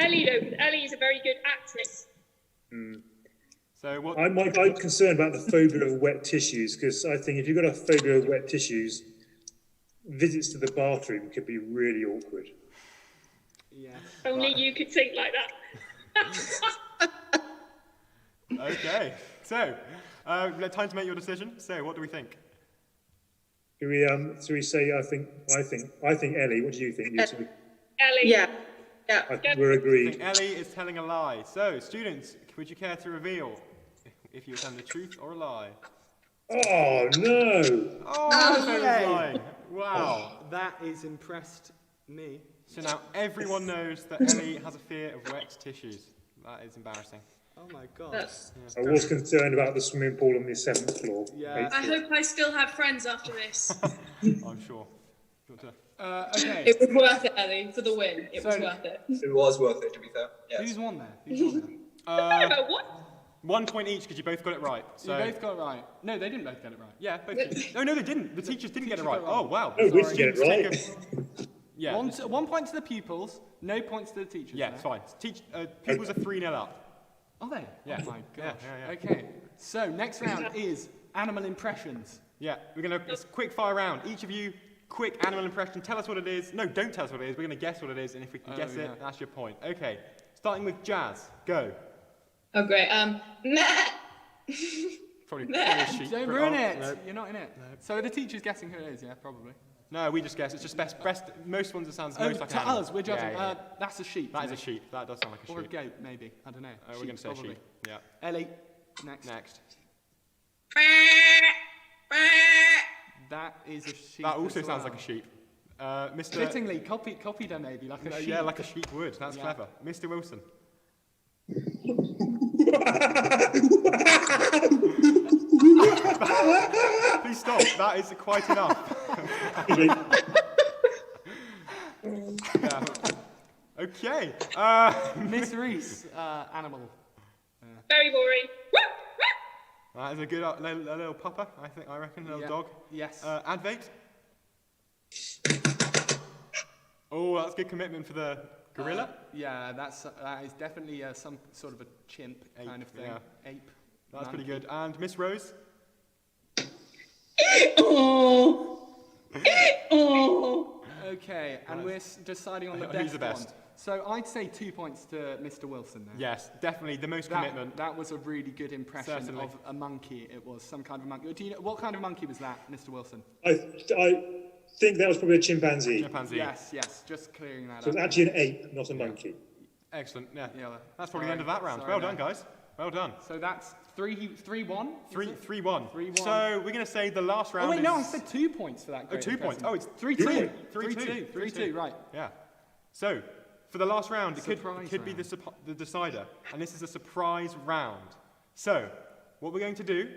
Ellie though, because Ellie is a very good actress. So what? I'm concerned about the phobia of wet tissues, because I think if you've got a phobia of wet tissues, visits to the bathroom could be really awkward. Yeah. Only you could think like that. Okay, so time to make your decision. So, what do we think? Do we say? I think Ellie. What do you think? You two? Ellie. Yeah. I think we're I agreed. think Ellie is telling a lie. So, students, would you care to reveal if you were telling the truth or a lie? Oh no! Oh, Hey! they're lying. Wow. That has impressed me. So now everyone knows that Ellie has a fear of wet tissues. That is embarrassing. Oh my god. I was concerned about the swimming pool on the 7th floor. Yeah. I hope I still have friends after this. I'm sure. Okay. It was worth it, Ellie, for the win. It was worth it. It was worth it, to be fair. Yes. Who's won there? What? 1 point each because you both got it right. So You both got it right. No, they didn't both get it right. yeah, both. No, they didn't. The teachers didn't get it right. got it right. Oh wow. No, we didn't get it right. Yeah. 1 point to the pupils, no points to the teachers. Yeah, it's fine. Pupils are 3-0 up. Are they? Yeah. Oh my gosh. Yeah. Okay. So next round is animal impressions. Yeah, we're gonna quick fire round. Each of you, quick animal impression. Tell us what it is. No, don't tell us what it is. We're gonna guess what it is, and if we can guess it, that's your point. Okay. Starting with Jazz. Go. Oh, great. Probably a sheep. Don't Oh, ruin it. no. You're not in it. So the teacher's guessing who it is, yeah, probably. No, we just guess. It's just best. Most ones it sounds most like to an animal. us, we're judging. Yeah. That's a sheep. That is to a me. sheep. That does sound like a sheep. Or a goat, maybe. I don't know. We're going to say probably. sheep. Yeah. Ellie, next. That is a sheep. That also as sounds well. like a sheep. Mr. Fittingly, copied her maybe, like a sheep. Yeah, like a sheep would. That's clever. Mr. Wilson. Please stop. That is quite enough. Yeah. Okay. Miss Reese, animal. Very boring. That is a good a little pupper, I reckon, a little dog. Yes. Advait. Oh, that's good commitment for the gorilla. Yeah, that is definitely some sort of a chimp kind of thing. Yeah. Ape. That's pretty good. And Miss Rose. Okay, and we're deciding on the Who's best the best? one. So I'd say 2 points to Mr. Wilson then. Yes, definitely the most commitment. That was a really good impression Certainly. of a monkey. It was some kind of monkey. Do you know what kind of monkey was that, Mr. Wilson? I think that was probably a chimpanzee. Chimpanzee. Yes, just clearing that So up. it's actually an ape, not a monkey. Excellent. Yeah. Yeah, That's probably the end of that round. Well done, guys. Well done. So that's 3-1? 3-1. So we're going to say the last round. Oh wait, is... no, I said 2 points for that. Oh, Great 2 points. impression. Oh, it's 3-2. 3-2, right. Yeah. So for the last round, it could be round. the decider, and this is a surprise round. So what we're going to do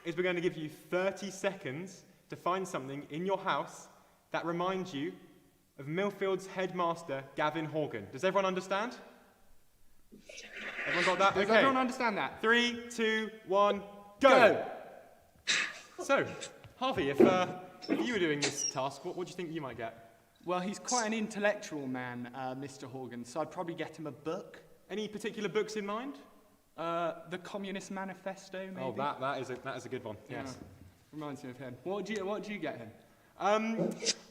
is we're going to give you 30 seconds to find something in your house that reminds you of Millfield's headmaster, Gavin Horgan. Does everyone understand? Everyone got that? Does everyone understand that? 3, 2, 1, go! So, Harvey, if you were doing this task, what do you think you might get? Well, he's quite an intellectual man, Mr. Horgan, so I'd probably get him a book. Any particular books in mind? The Communist Manifesto, maybe? Oh, that is a good one, yes. Yeah. Reminds me of him. What do you get him?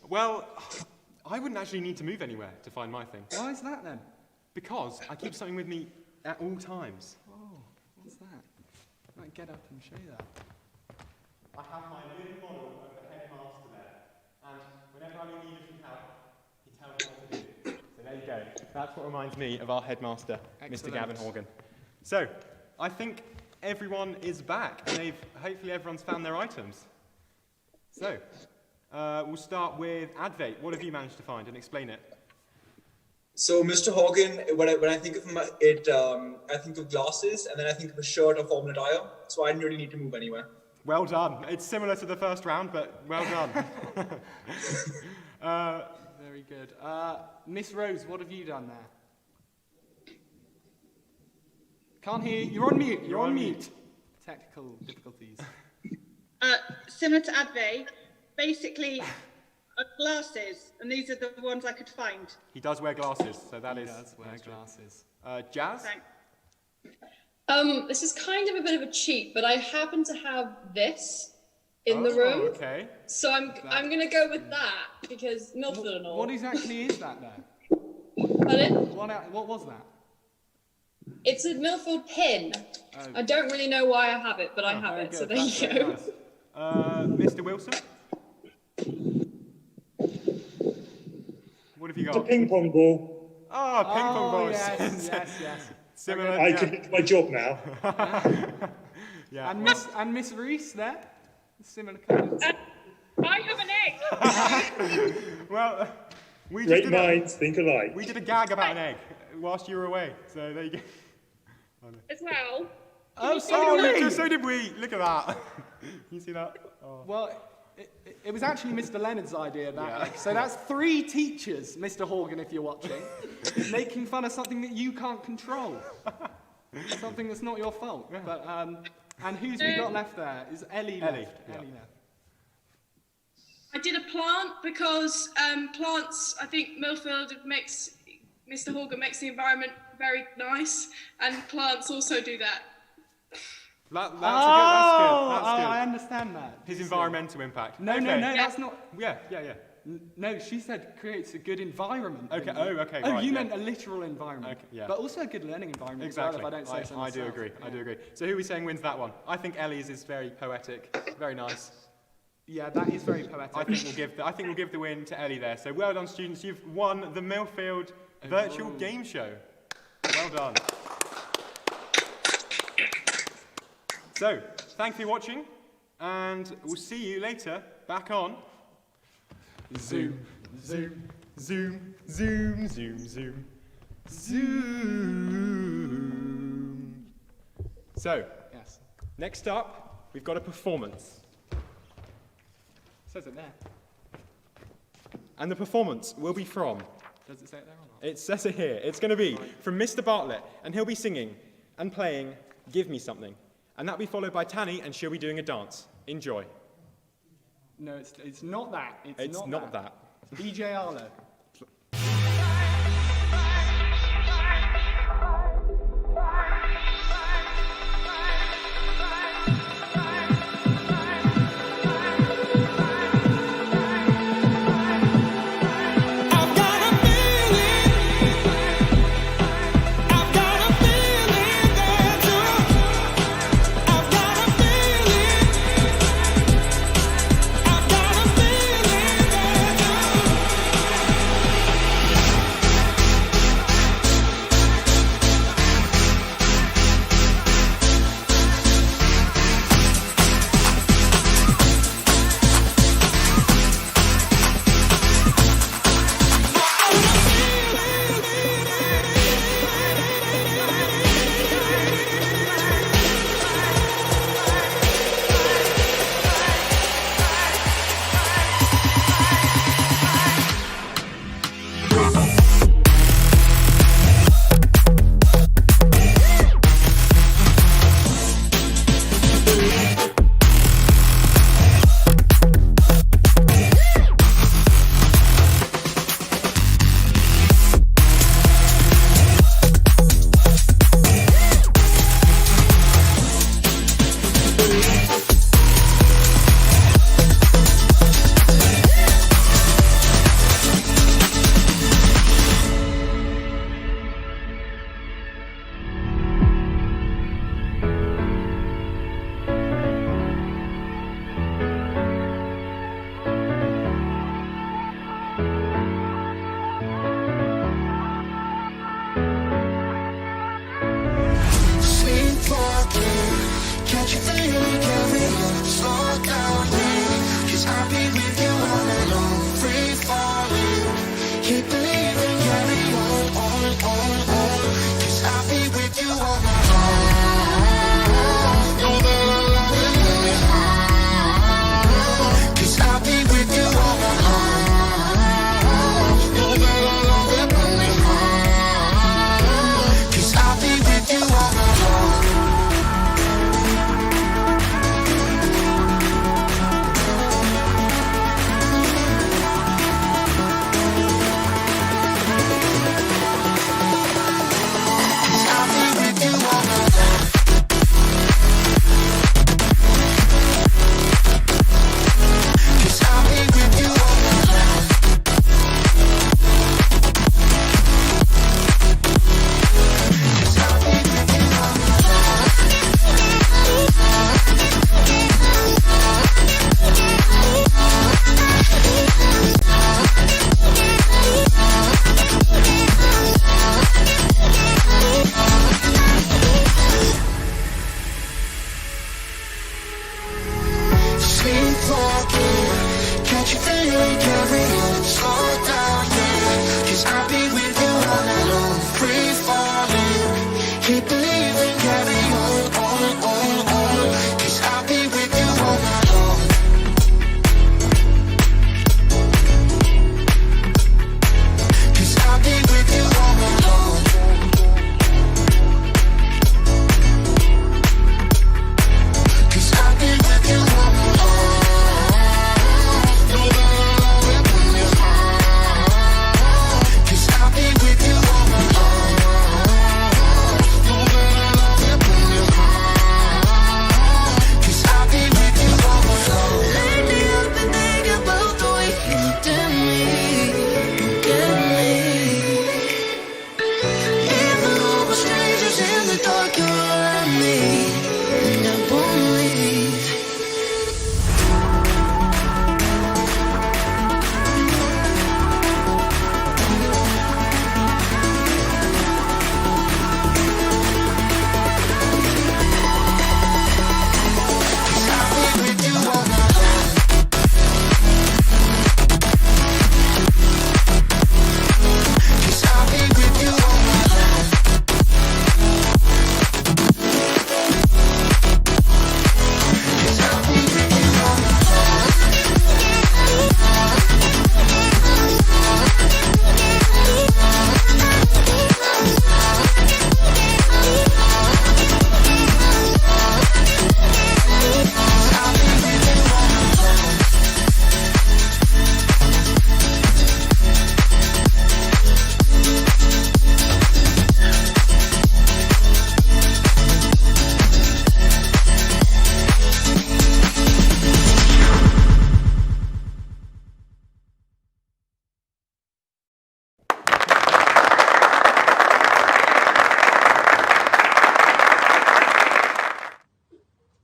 Well, I wouldn't actually need to move anywhere to find my thing. Why is that then? Because I keep something with me at all times. Oh, what's that? I might get up and show you that. I have my living model of the headmaster there, and whenever I'm in need of some help, he tells me what to do. So there you go. That's what reminds me of our headmaster, Excellent. Mr. Gavin Horgan. So, I think everyone is back, and hopefully everyone's found their items. So, we'll start with Advait. What have you managed to find, and explain it? So, Mr. Horgan, when I think of it, I think of glasses, and then I think of a shirt or formal attire. So I didn't really need to move anywhere. Well done. It's similar to the first round, but well done. Very good. Miss Rose, what have you done there? Can't hear you. You're on mute. You're on mute. Technical difficulties. Similar to Advait, basically, Glasses, and these are the ones I could find. He does wear glasses, so that He is. does wear glasses. Jazz? This is kind of a bit of a cheat, but I happen to have this in the room. Okay. So I'm gonna go with that because Milfield and all. What exactly is that then? Pardon? What was that? It's a Millfield pin. Oh. I don't really know why I have it, but I have very it. So good. there That's you very go. nice. Mr. Wilson? What have you It's a got? ping pong ball. Ah, ping pong balls. Yes, yes. Similar. I can do my job now. Yeah. And Miss Reese there? Similar colours. I have an egg. Well, we Great just did minds think alike. we did a gag about an egg whilst you were away. So there you go. As well. Oh, So did we. Look at that. You see that? Oh. Well, it was actually Mr. Leonard's idea, that egg. So that's 3 teachers, Mr. Horgan, if you're watching, making fun of something that you can't control. Something that's not your fault. Yeah. But and who's we got left there? Is Ellie left? Ellie, yeah. Ellie left. I did a plant because plants, I think Millfield makes, Mr. Horgan makes the environment very nice, and plants also do that. That's good. I understand that. His environmental impact. No, Okay. no, that's not. Yeah. No, she said creates a good environment. Okay. Oh, okay. Oh, right, you yeah. meant a literal environment. Okay, yeah. But also a good learning environment. Exactly. As well, if I don't say so I do myself. agree. Yeah. I do agree. So who are we saying wins that one? I think Ellie's is very poetic, very nice. Yeah, that is very poetic. I think we'll give the win to Ellie there. So well done, students. You've won the Millfield virtual game show. Well done. So thank you for watching, and we'll see you later back on Zoom. Zoom. Zoom. Zoom. Zoom. Zoom. Zoom. So Yes. next up, we've got a performance. Says it there. And the performance will be from, Does it say it there or not? it says it here, it's going to be from Mr. Bartlett, and he'll be singing and playing Give Me Something. And that'll be followed by Tanny, and she'll be doing a dance. Enjoy. No, it's not that. It's not that. DJ Arlo. I've got a feeling that again. Can't you feel it? Carry on, slow down, yeah. 'Cause I'll be with you all night long, free falling. Keep believing, carry on, 'cause I'll be with you all night long. 'Cause I'll be with you all night long. 'Cause I'll be with you all night long. No matter how it when you're high. 'Cause I'll be with you all night long. No matter how it when you're high. 'Cause I'll be with you all night long. Lately I've been thinking about the way you did me, get me. Even though we're strangers in the dark, you're around me, and I won't leave.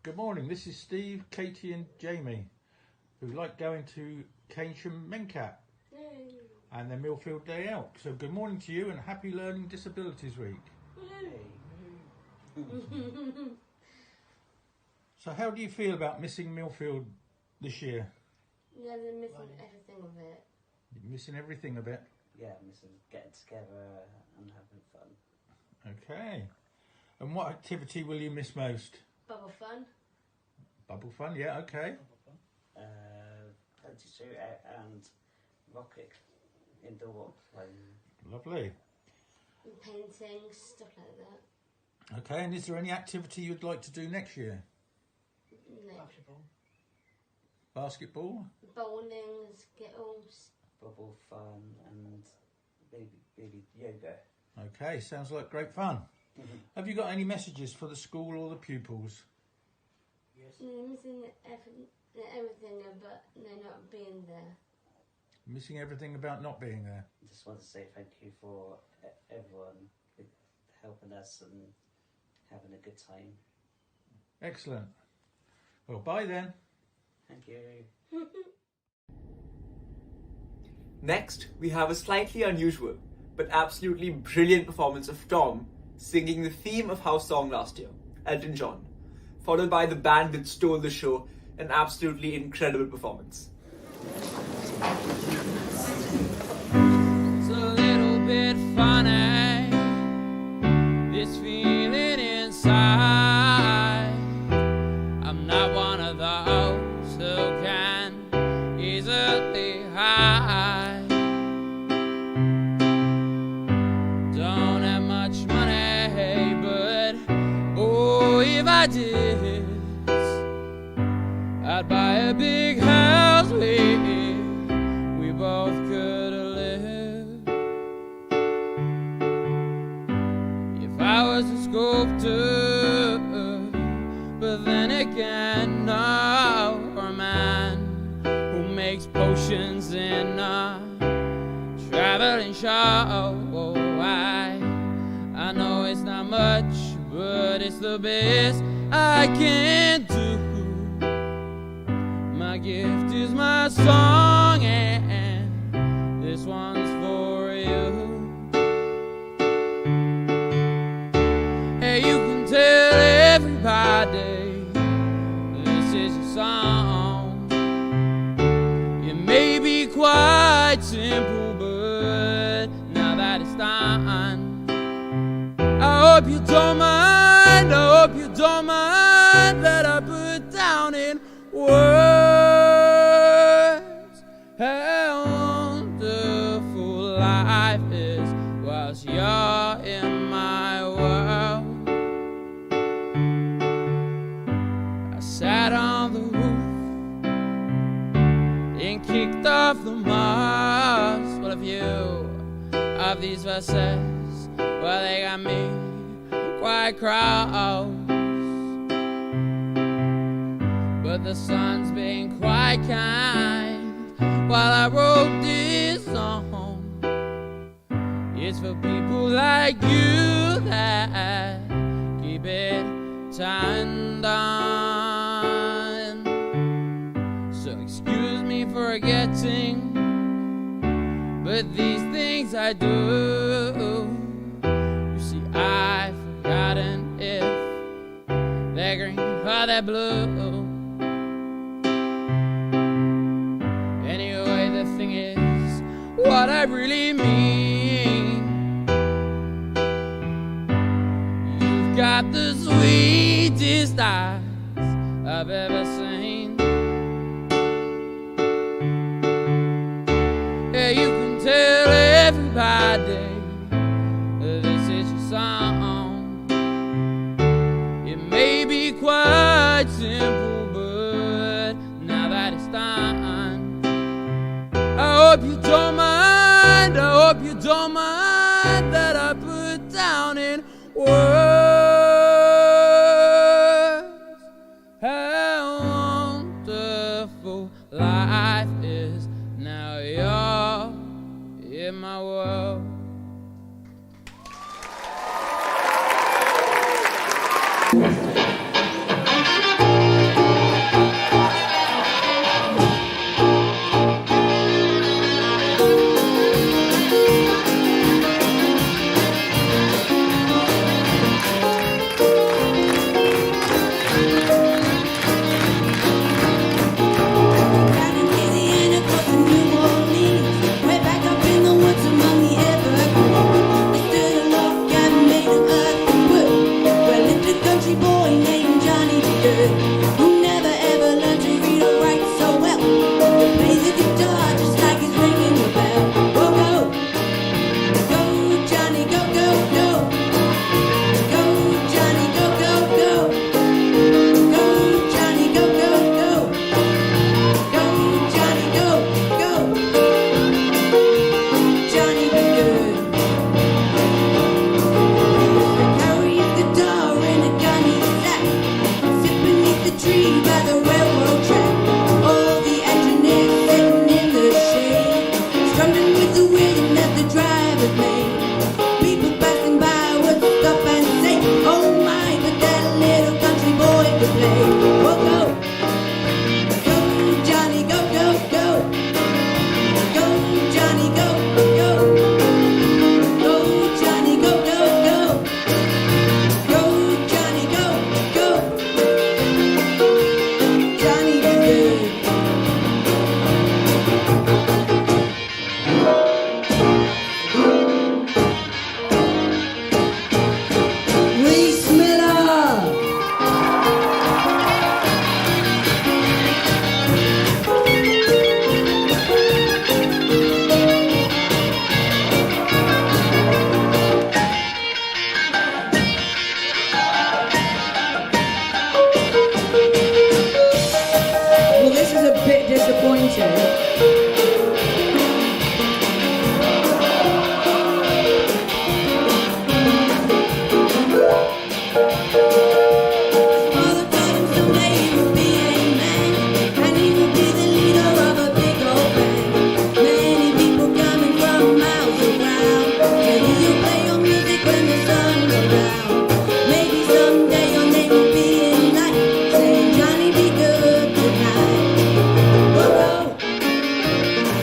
Good morning, this is Steve, Katie and Jamie, who like going to Keynsham Mencap and their Millfield Day Out. So good morning to you and happy Learning Disabilities Week. So how do you feel about missing Millfield this year? Yeah, they're missing everything of it. You're missing everything a bit? Yeah, missing getting together and having fun. Okay. And what activity will you miss most? Bubble fun. Bubble fun, yeah, okay. Fancy suit and rocket indoor playing. Lovely. And painting, stuff like that. Okay, and is there any activity you'd like to do next year? No. Basketball? Bowling, skittles. Bubble fun and maybe yoga. Okay, sounds like great fun. Have you got any messages for the school or the pupils? Yes. Missing everything but they're not being there. Missing everything about not being there. I just want to say thank you for everyone helping us and having a good time. Excellent. Well, bye then. Thank you. Next, we have a slightly unusual but absolutely brilliant performance of Tom singing the theme of House Song last year, Elton John, followed by the band that stole the show, an absolutely incredible performance. It's a little bit funny, this feeling inside. I'm not one of those who can easily hide. Don't have much money, but oh, if I did, I'd buy a big house where we both could live. If I was a sculptor, but then again, no, or a man who makes potions in a traveling show. I know it's not much, but it's the best I can do. My gift is my song, and this one's for you. Hey, you can tell everybody this is your song. quite simple, but now that it's done, I hope you don't mind, I hope you don't mind that I put down in words how wonderful life is whilst you're in my world. I sat on the roof and kicked off the moss. What a view of these verses, well, they got me quite cross. But the sun's been quite kind while I wrote this song. It's for people like you that keep it turned on. So excuse me for forgetting, but these things I do. You see, I've forgotten if they're green or they're blue. Anyway, the thing is, what I really mean, you've got the sweetest eyes I've ever seen. Yeah, you can tell everybody this is your song. It may be quite simple, but now that it's done, I hope you don't mind, I hope you don't mind that I put down in words how wonderful life is. Now you're in my world.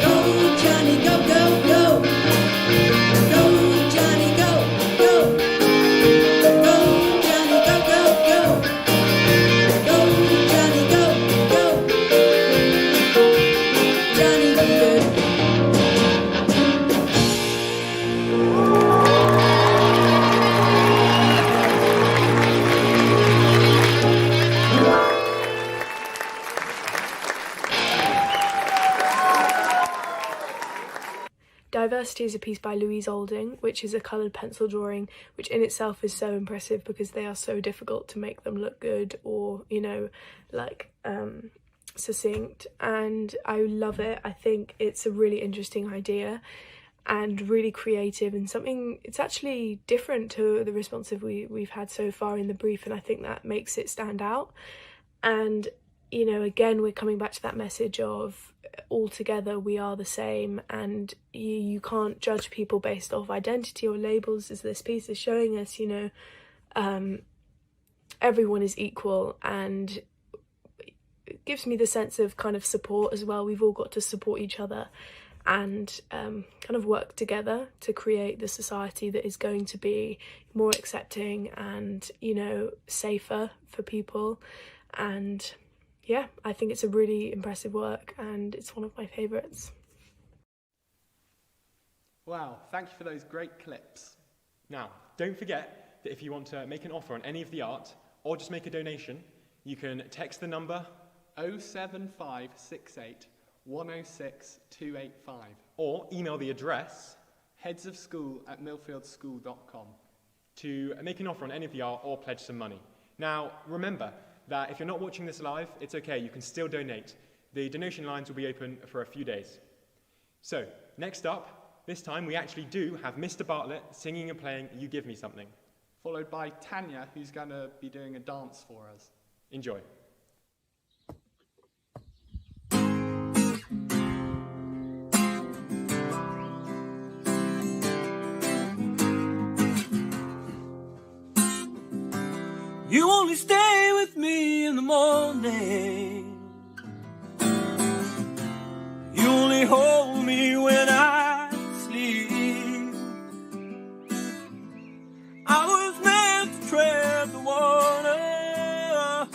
Go Diversity is a piece by Louise Olding, which is a coloured pencil drawing, which in itself is so impressive because they are so difficult to make them look good or, you know, like succinct, and I love it. I think it's a really interesting idea and really creative, and something, it's actually different to the responsive we've had so far in the brief, and I think that makes it stand out. And, you know, again, we're coming back to that message of all together we are the same, and you can't judge people based off identity or labels, as this piece is showing us. You know, everyone is equal, and it gives me the sense of kind of support as well. We've all got to support each other and kind of work together to create the society that is going to be more accepting and, you know, safer for people. And yeah, I think it's a really impressive work and it's one of my favourites. Wow, thank you for those great clips. Now, don't forget that if you want to make an offer on any of the art or just make a donation, you can text the number 07568 106 285 or email the address headsofschool@millfieldschool.com to make an offer on any of the art or pledge some money. Now, remember that if you're not watching this live, it's okay, you can still donate. The donation lines will be open for a few days. So, next up, this time we actually do have Mr. Bartlett singing and playing You Give Me Something. Followed by Tanya, who's going to be doing a dance for us. Enjoy. You only stay with me in the morning. You only hold me when I sleep. I was meant to tread the water,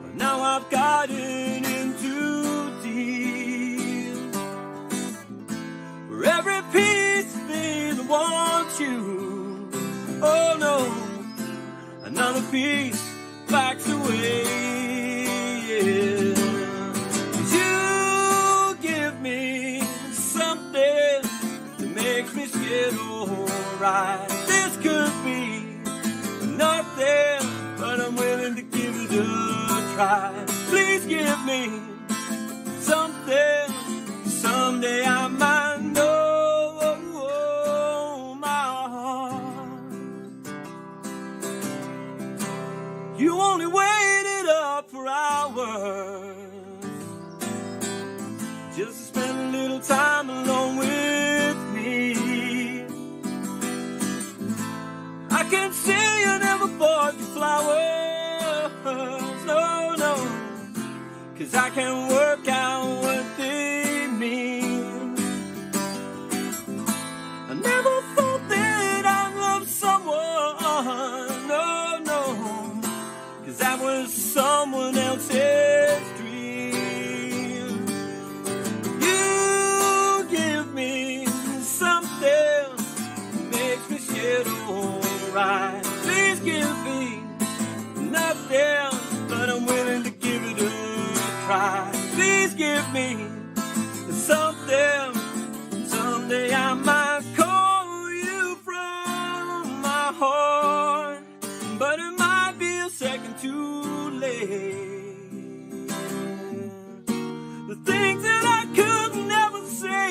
but now I've gotten in too deep. For every piece of me that wants you, oh no, another piece backs away. Yeah. 'Cause you give me something that makes me feel alright. This could be nothing, but I'm willing to give it a try. Please give me something, someday I might know. You only waited up for hours just to spend a little time alone with me. I can see you never bought your flowers, no, no, 'cause I can work out what they mean. I never thought that I'd love someone, no, no, 'cause that was someone else's dream. You give me something that makes me feel alright. Please give me nothing, but I'm willing to give it a try. Please give me something, someday I might call you from my heart, but it might be a second too late. The things that I could never say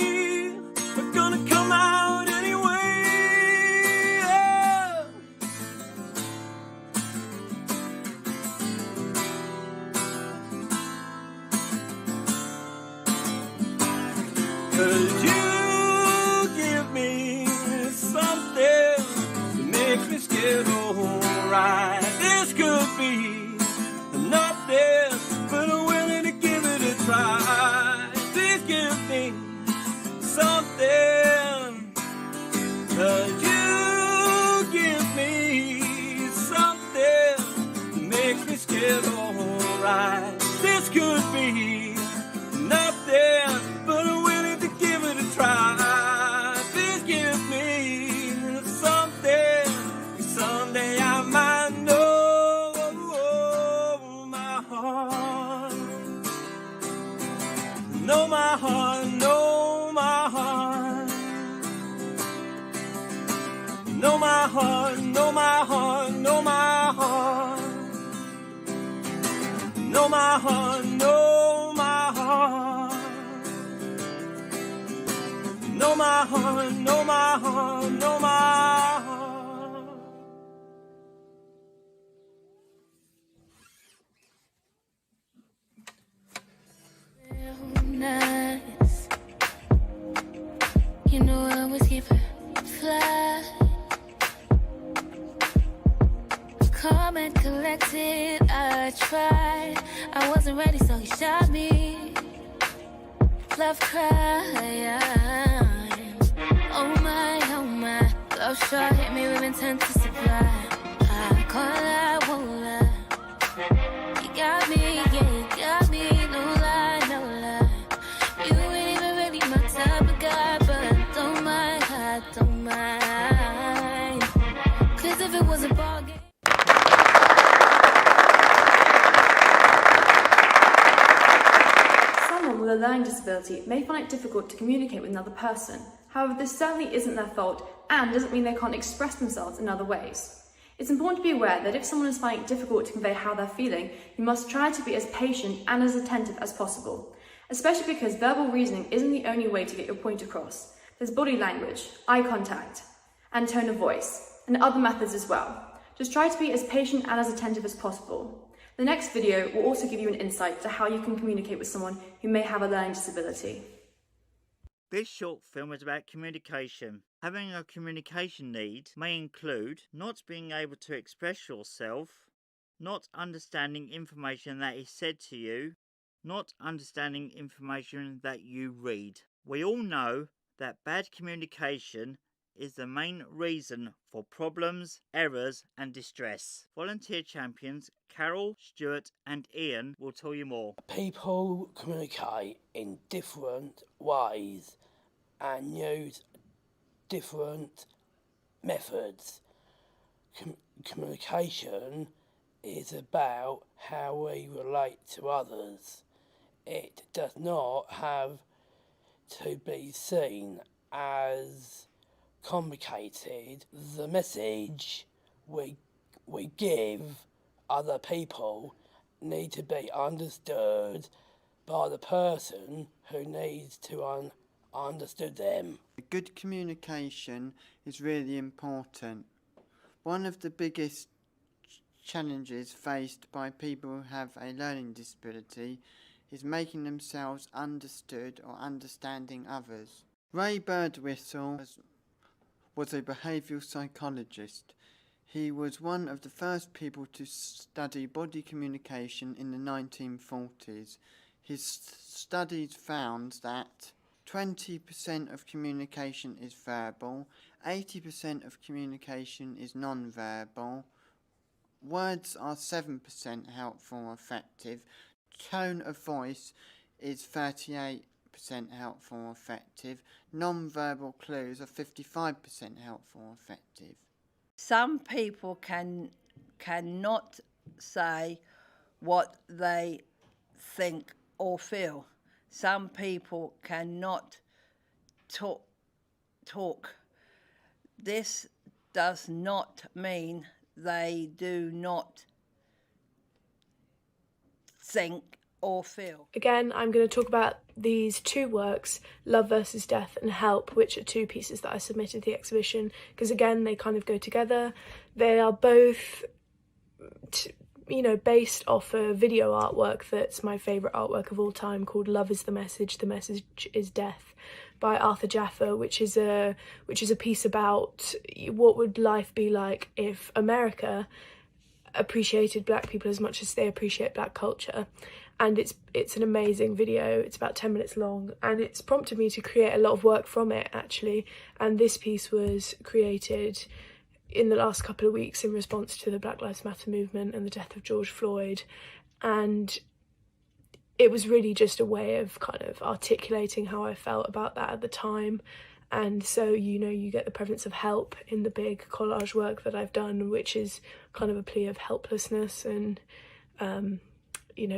are gonna come out anyway. Yeah. 'Cause you give me something that makes me scared alright. This could be nothing, but I'm willing to give it a try. Please give me something, 'cause you give me something that makes me scared alright. This could be nothing, but I'm willing to give it a try. Please give me something, someday I might know my heart. Know my heart, know my know my heart, know my heart. Know my heart, know my heart, know my heart. Nice. You know I always keep it fly. Calm and collected, I tried. I wasn't ready, so he shot me. Love cry. Oh my. Love shot hit me with intent to supply. I can't lie, won't lie. You got me, yeah, you got me. No lie, no lie. You ain't even really my type of guy, but don't mind, I don't mind. 'Cause if it was a ball game. Someone with a learning disability may find it difficult to communicate with another person. However, this certainly isn't their fault and doesn't mean they can't express themselves in other ways. It's important to be aware that if someone is finding it difficult to convey how they're feeling, you must try to be as patient and as attentive as possible, especially because verbal reasoning isn't the only way to get your point across. There's body language, eye contact, and tone of voice, and other methods as well. Just try to be as patient and as attentive as possible. The next video will also give you an insight to how you can communicate with someone who may have a learning disability. This short film is about communication. Having a communication need may include not being able to express yourself, not understanding information that is said to you, not understanding information that you read. We all know that bad communication is the main reason for problems, errors and distress. Volunteer champions Carol, Stuart and Ian will tell you more. People communicate in different ways and use different methods. Communication is about how we relate to others. It does not have to be seen as complicated. The message we give other people need to be understood by the person who needs to understood them. Good communication is really important. One of the biggest challenges faced by people who have a learning disability is making themselves understood or understanding others. Ray Birdwhistle was a behavioural psychologist. He was one of the first people to study body communication in the 1940s. His studies found that 20% of communication is verbal, 80% of communication is non-verbal, words are 7% helpful or effective, tone of voice is 38% helpful or effective, non-verbal clues are 55% helpful or effective. Some people cannot say what they think or feel. Some people cannot talk. This does not mean they do not think or feel. Again, I'm going to talk about these two works, Love versus Death and Help, which are two pieces that I submitted to the exhibition, because again, they kind of go together. They are both, based off a video artwork that's my favourite artwork of all time, called Love is the Message is Death, by Arthur Jaffa, which is a piece about what would life be like if America appreciated black people as much as they appreciate black culture. And it's an amazing video. It's about 10 minutes long, and it's prompted me to create a lot of work from it, actually. And this piece was created in the last couple of weeks in response to the Black Lives Matter movement and the death of George Floyd. And it was really just a way of kind of articulating how I felt about that at the time. And so, you get the presence of help in the big collage work that I've done, which is kind of a plea of helplessness and,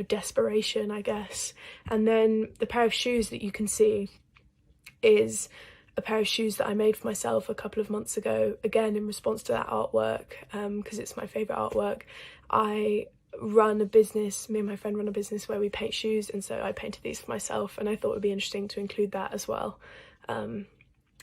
desperation, I guess. And then the pair of shoes that you can see is a pair of shoes that I made for myself a couple of months ago, again in response to that artwork, because it's my favourite artwork. I run a business, me and my friend run a business where we paint shoes, and so I painted these for myself, and I thought it would be interesting to include that as well,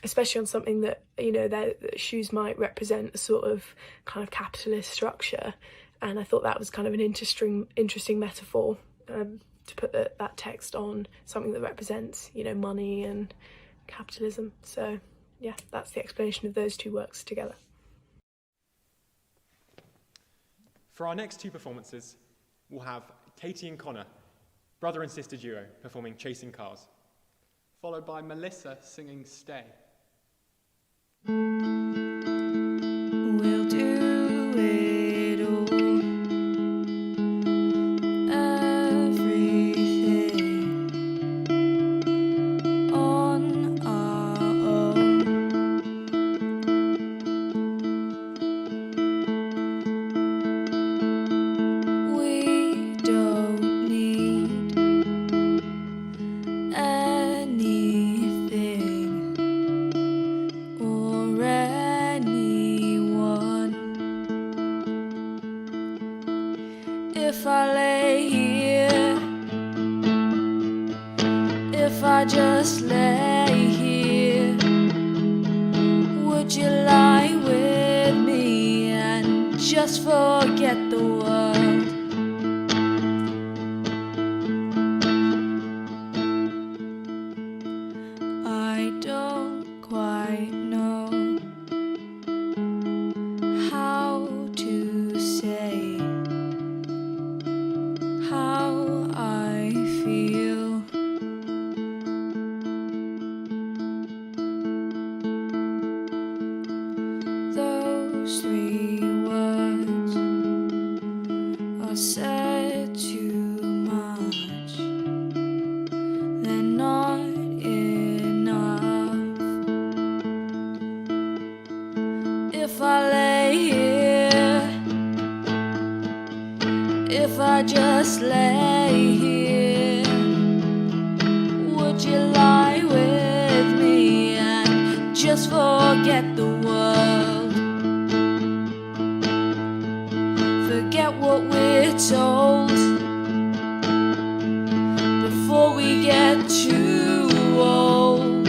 especially on something that, you know, that shoes might represent a sort of kind of capitalist structure, and I thought that was kind of an interesting metaphor to put that text on something that represents, you know, money and capitalism. So yeah, that's the explanation of those two works together. For our next two performances, we'll have Katie and Connor, brother and sister duo, performing Chasing Cars. Followed by Melissa singing Stay. We'll do it all. Everything on our own. We don't need anything or anyone. If I lay here, if I just lay here, would you lie with me and just forget the world? I don't quite know how to say how I feel. Those three words are said too much. They're not enough. If I lay here, if I just lay here, would you lie with me and just forget the world? Forget what we're told before we get too old.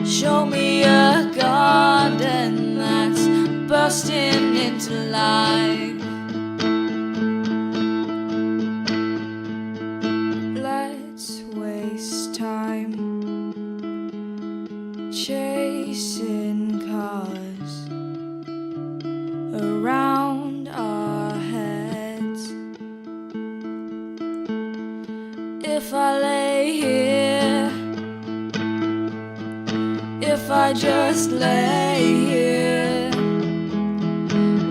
Show me a garden that's bursting into life. Let's waste time chasing cars around our heads. If I lay here, if I just lay here,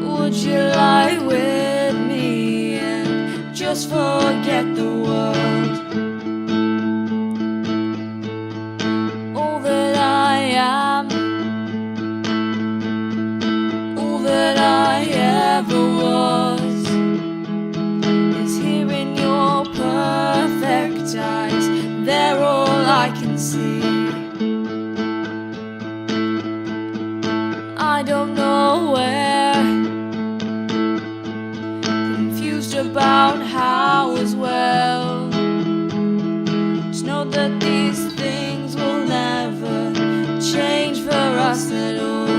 would you lie with me and just forget the world? All that I am, all that I ever was, is here in your perfect eyes. They're all I can see. I don't know where, confused about how as well. Just know that these things will never change for us at all.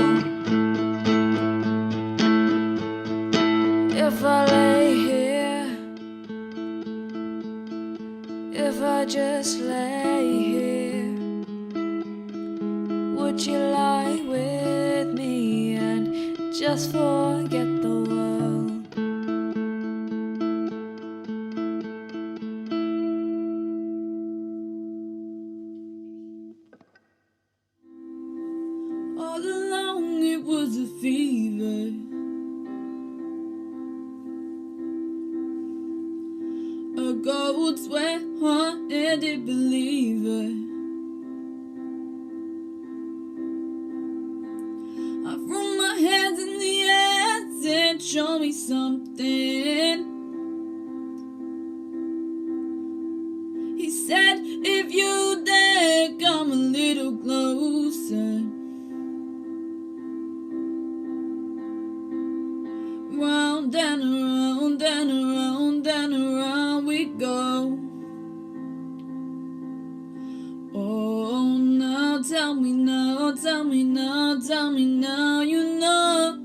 If I lay here, if I just lay here, would you lie with me and just forget the world? All along it was a fever, a gold sweat hearted believer. I threw my hands in the air and said, show me something. He said, if you dare, come a little closer. Round and around and tell me now, tell me now, tell me now, you know.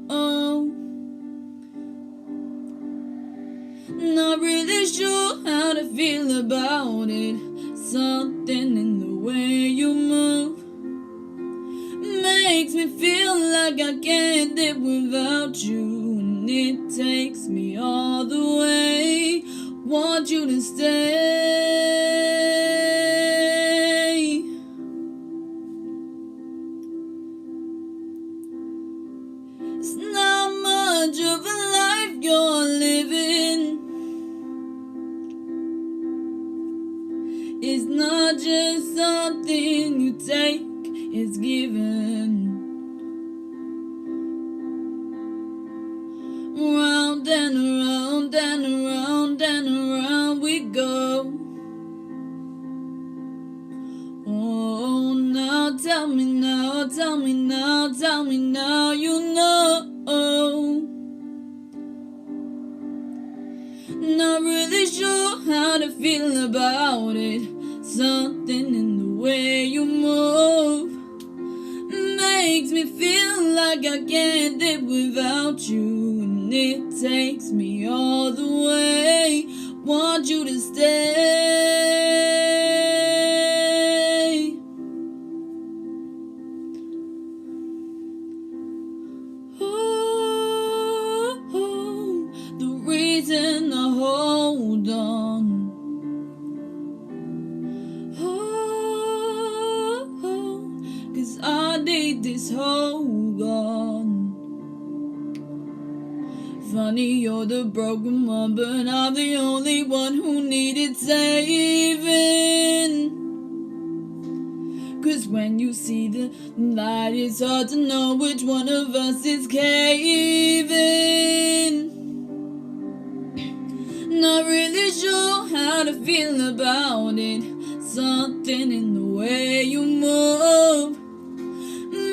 Not really sure how to feel about it. Something in the way you move makes me feel like I can't live without you, and it takes me all the way. Want you to stay. It's not much of a life you're living. It's not just something you take, it's given. Round and around and around and around we go. Oh, now tell me now, tell me now, tell me now, you know. Not really sure how to feel about it. Something in the way you move makes me feel like I can't live without you, and it takes me all the way. Want you to stay. Oh, the reason I hold on. Cause I need this hold on. Funny you're the broken one, but I'm the only one who needed saving. Cause when you see the light, it's hard to know which one of us is caving. Not really sure how to feel about it. Something in the way you move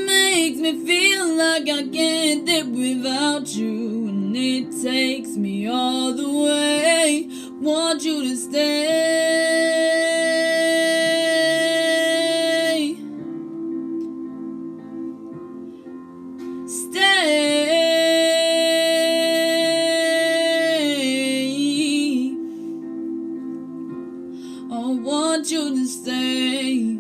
makes me feel like I can't live without you, and it takes me all the way. Want you to stay. Stay. I want you to stay.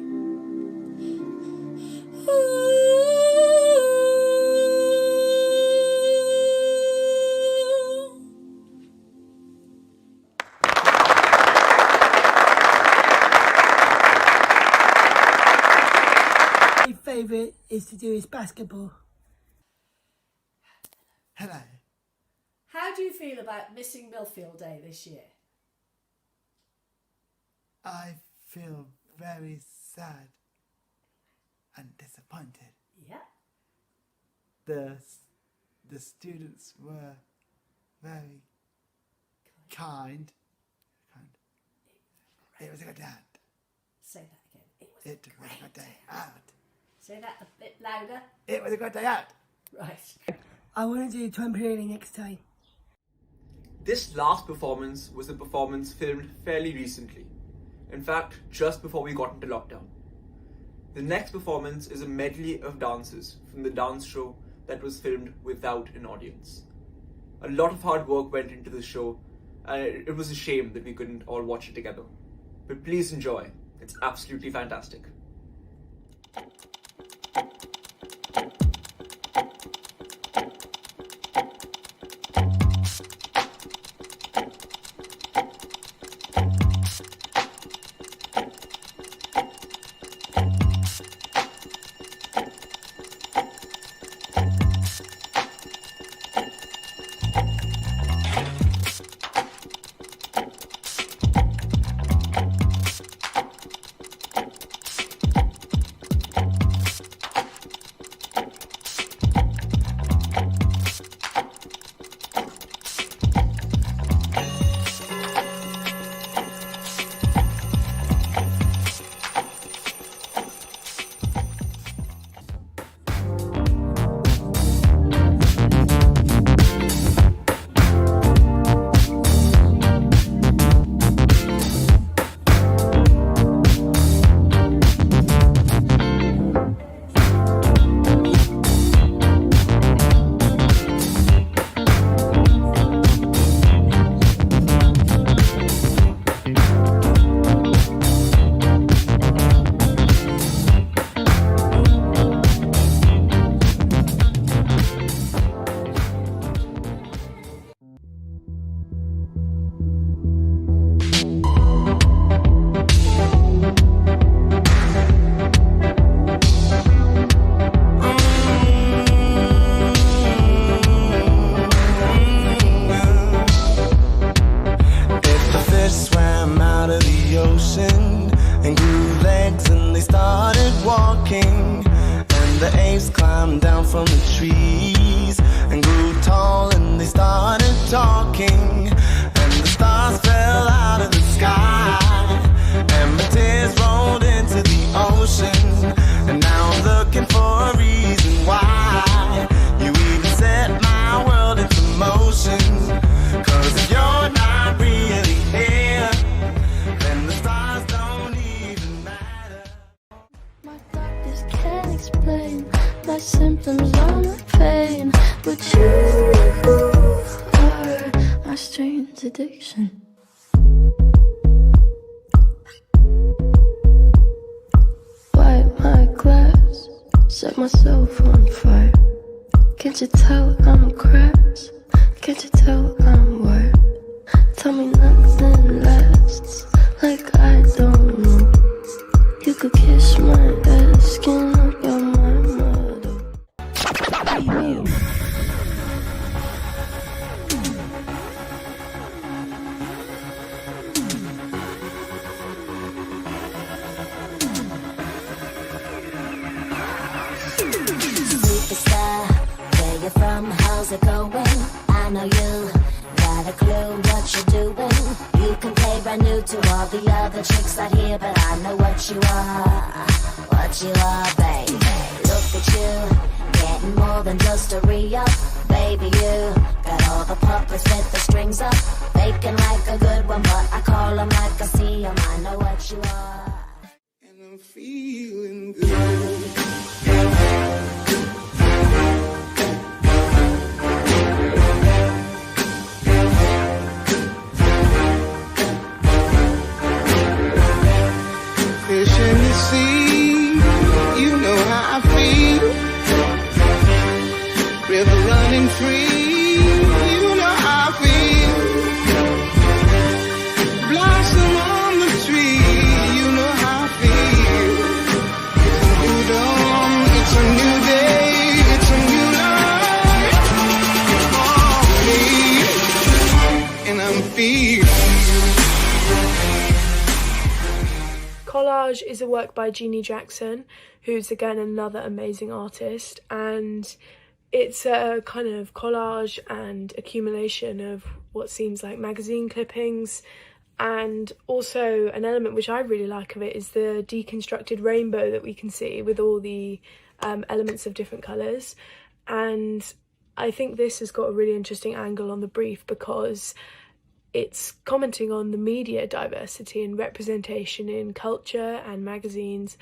My favourite is to do is basketball. Hello. How do you feel about missing Millfield Day this year? I feel very sad and disappointed. Yeah. The students were very kind. It was a good day out. Say that again. It was a good day out. Say that a bit louder. It was a good day out. Right. I want to do trampolining next time. This last performance was a performance filmed fairly recently. In fact, just before we got into lockdown. The next performance is a medley of dances from the dance show that was filmed without an audience. A lot of hard work went into the show, and it was a shame that we couldn't all watch it together. But please enjoy. It's absolutely fantastic. ocean and grew legs and they started walking. And the apes climbed down from the trees and grew tall and they started talking. And the stars fell out of the sky and my tears rolled into the ocean. And now I'm looking for a reason why you even set my world into motion. 'Cause if you're not really here, then the stars don't even matter. My doctors can't explain my symptoms or my pain, but you are my strange addiction. Wipe my glass, set myself on fire. Can't you tell I'm cracked? Can't you tell I'm wired? Tell me nothing lasts, like I don't know. You could kiss my ass, skin up your mother. Superstar, where you from, how's it going? I know you got a clue what you're doing. You can play brand new to all the other chicks out here, but I know what you are, baby. Look at you, getting more than just a re-up. Baby, you got all the puppets with the strings up, faking like a good one, but I call them like I see them. I know what you are. And I'm feeling good. Fish in the sea, you know how I feel. River running free, you know how I feel. Blossom on the tree, you know how I feel. It's a new dawn, it's a new day, it's a new life for me. And I'm feeling. Collage is a work by Jeannie Jackson, who's again another amazing artist, and it's a kind of collage and accumulation of what seems like magazine clippings, and also an element which I really like of it is the deconstructed rainbow that we can see with all the elements of different colours. And I think this has got a really interesting angle on the brief because it's commenting on the media diversity and representation in culture and magazines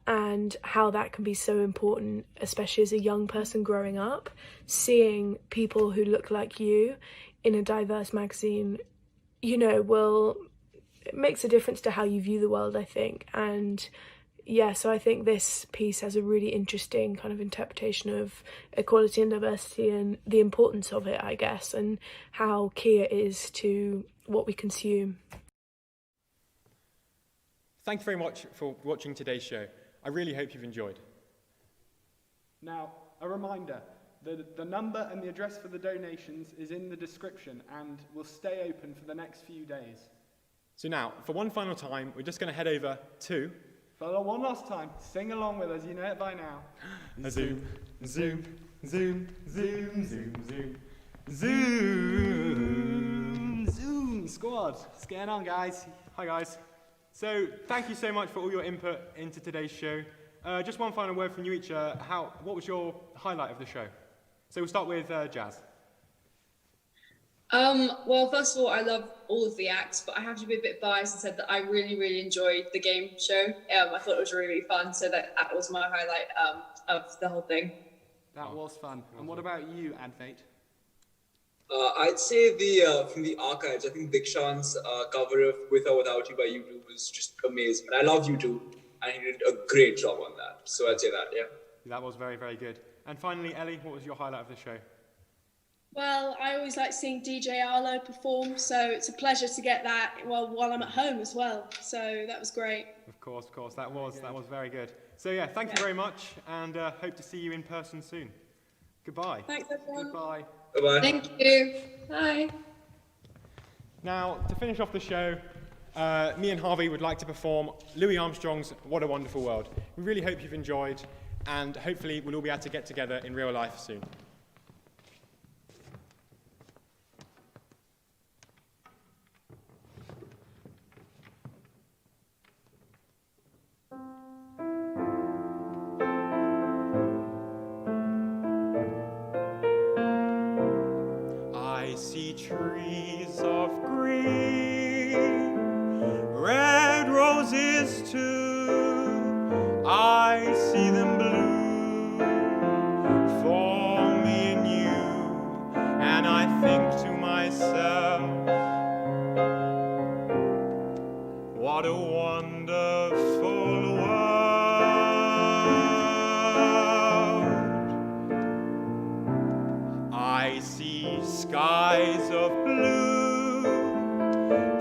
and how that can be so important, especially as a young person growing up. Seeing people who look like you in a diverse magazine, you know, it makes a difference to how you view the world, I think. And yeah, so I think this piece has a really interesting kind of interpretation of equality and diversity and the importance of it, I guess, and how key it is to what we consume. Thank you very much for watching today's show. I really hope you've enjoyed. Now, a reminder, the number and the address for the donations is in the description and will stay open for the next few days. So now, for one final time, we're just going to head over to... For one last time, sing along with us, you know it by now. Zoom, zoom, zoom, zoom, zoom, zoom, zoom, zoom, squad. What's going on, guys? Hi, guys. So, thank you so much for all your input into today's show. Just one final word from you each. What was your highlight of the show? So we'll start with Jazz. Well, first of all, I love all of the acts, but I have to be a bit biased and said that I really, really enjoyed the game show. I thought it was really, really fun, so that was my highlight of the whole thing. That was fun. And what about you, Advait? I'd say from the archives, I think Dikshan's cover of With or Without You by U2 was just amazing. And I love U2, and he did a great job on that. So I'd say that, yeah. That was very, very good. And finally, Ellie, what was your highlight of the show? Well, I always like seeing DJ Arlo perform, so it's a pleasure to get that while I'm at home as well. So that was great. Of course, that was very good. So yeah, thank you very much, and hope to see you in person soon. Goodbye. Thanks, everyone. Goodbye. Bye-bye. Thank you. Bye. Now, to finish off the show, me and Harvey would like to perform Louis Armstrong's What a Wonderful World. We really hope you've enjoyed, and hopefully we'll all be able to get together in real life soon. I see trees of green, red roses too. I see them bloom for me and you, and I think to myself, what a wonderful world. I see skies of blue,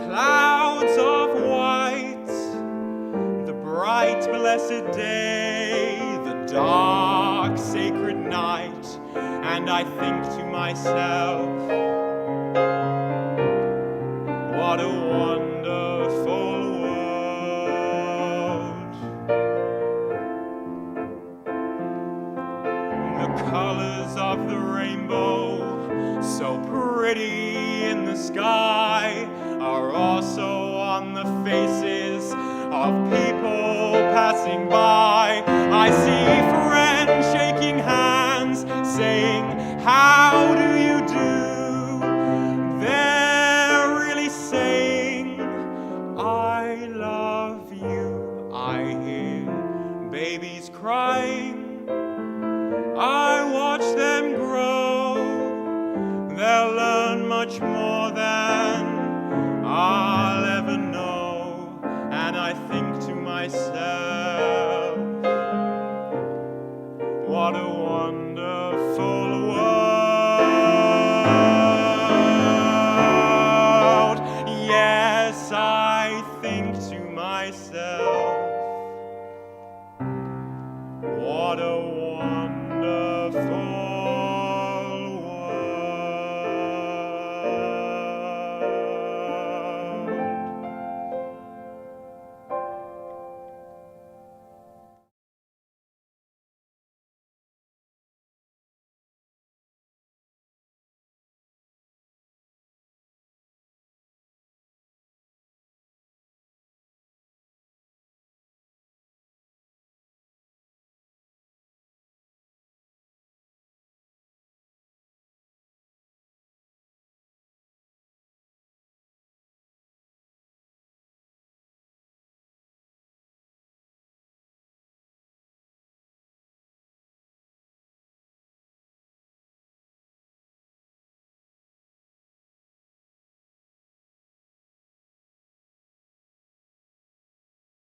clouds of white, the bright blessed day, the dark sacred night, and I think to myself, what a wonderful world. The colors of the rainbow, so pretty in the sky, are also on the faces of people passing by. I see friends shaking hands, saying, how do you do? They're really saying, I love you. I hear babies crying, I watch them grow. They'll learn much more than I'll ever know. And I think to myself, what a wonderful world. Yes, I think to myself,